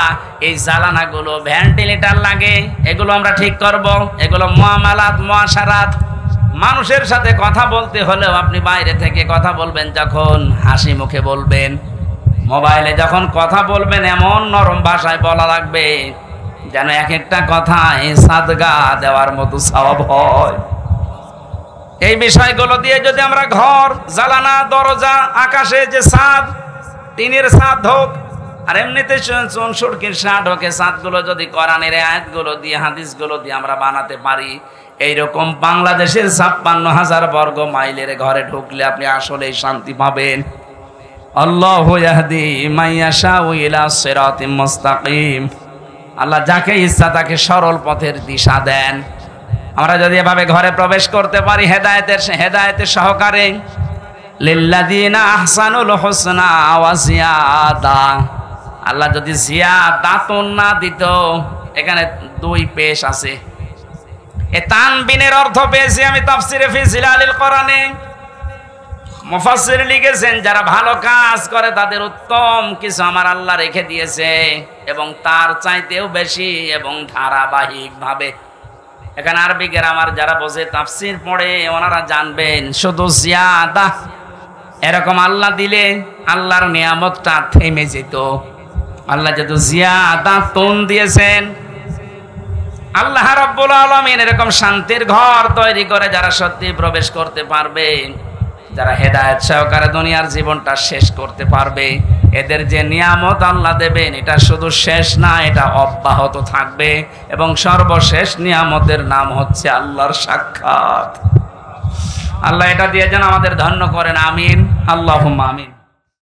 A: এই জ্বালানাগুলো ভেন্টিলেটর লাগে, এগুলো আমরা ঠিক করব। এগুলো মুআমালাত মুআশারাত, মানুষের সাথে কথা বলতে হলেও আপনি বাইরে থেকে কথা বলবেন, যখন হাসি মুখে বলবেন। মোবাইলে যখন কথা বলবেন এমন নরম ভাষায় বলা লাগবে যেন এক একটা কথায় সাদগা দেওয়ার মতো সওয়াব হয়। এই বিষয়গুলো দিয়ে যদি আমরা ঘর, জালানা, দরজা, আকাশে যে ছাদ, টিনের ছাদ হোক আর এমনিতে চুনসুরকির ছাদ হোক, এই ছাদগুলো যদি কোরআনের আয়াতগুলো দিয়ে, হাদিসগুলো দিয়ে আমরা বানাতে পারি, এইরকম বাংলাদেশের ৫৬,০০০ বর্গ মাইলের ঘরে ঢুকলে আপনি আসলেই শান্তি পাবেন। আল্লাহু ইয়াহদি মাইয়াশাউ ইলা সিরাতিম মুস্তাকিম। আল্লাহ যাকে ইচ্ছা তাকে সরল পথের দিশা দেন। আমরা যদি এভাবে ঘরে প্রবেশ করতে পারি হেদায়েতের সহকারে, লিল্লাযিনা আহসানুল হুসনা ওয়া জিয়াদা, আল্লাহ যদি জিয়াদাতুন না দিত, এখানে দুই পেশ আছে। এ তানবিনের অর্থ পেয়েছি আমি তাফসিরে ফি জিলালিল কোরআনে। মুফাসসির লিখেছেন যারা ভালো কাজ করে তাদের উত্তম কিছু আমার আল্লাহ রেখে দিয়েছে, এবং তার চাইতেও বেশি এবং ধারাবাহিক ভাবে। এখানে আরবি গ্রামার যারা বোঝে, তাফসির পড়ে, ওনারা জানবেন শুধু জিয়াদা এরকম আল্লাহ দিলে আল্লাহর নিয়ামতটা থেমে যেত। আল্লাহ যেহেতু জিয়াদাতুন দিয়েছেন, আল্লাহ রাব্বুল আলামিন এরকম শান্তির ঘর তৈরি করে যারা সত্যি প্রবেশ করতে পারবে, যারা হেদায়েত সহকারে দুনিয়ার জীবনটা শেষ করতে পারবে, এদের যে নিয়ামত আল্লাহ দেবেন এটা শুধু শেষ না, এটা অব্যাহত থাকবে। এবং সর্বশেষ নিয়ামতের নাম হচ্ছে আল্লাহর সাক্ষাৎ। আল্লাহ এটা দিয়ে যেন আমাদের ধন্য করেন, আমিন, আল্লাহুম্মা আমিন।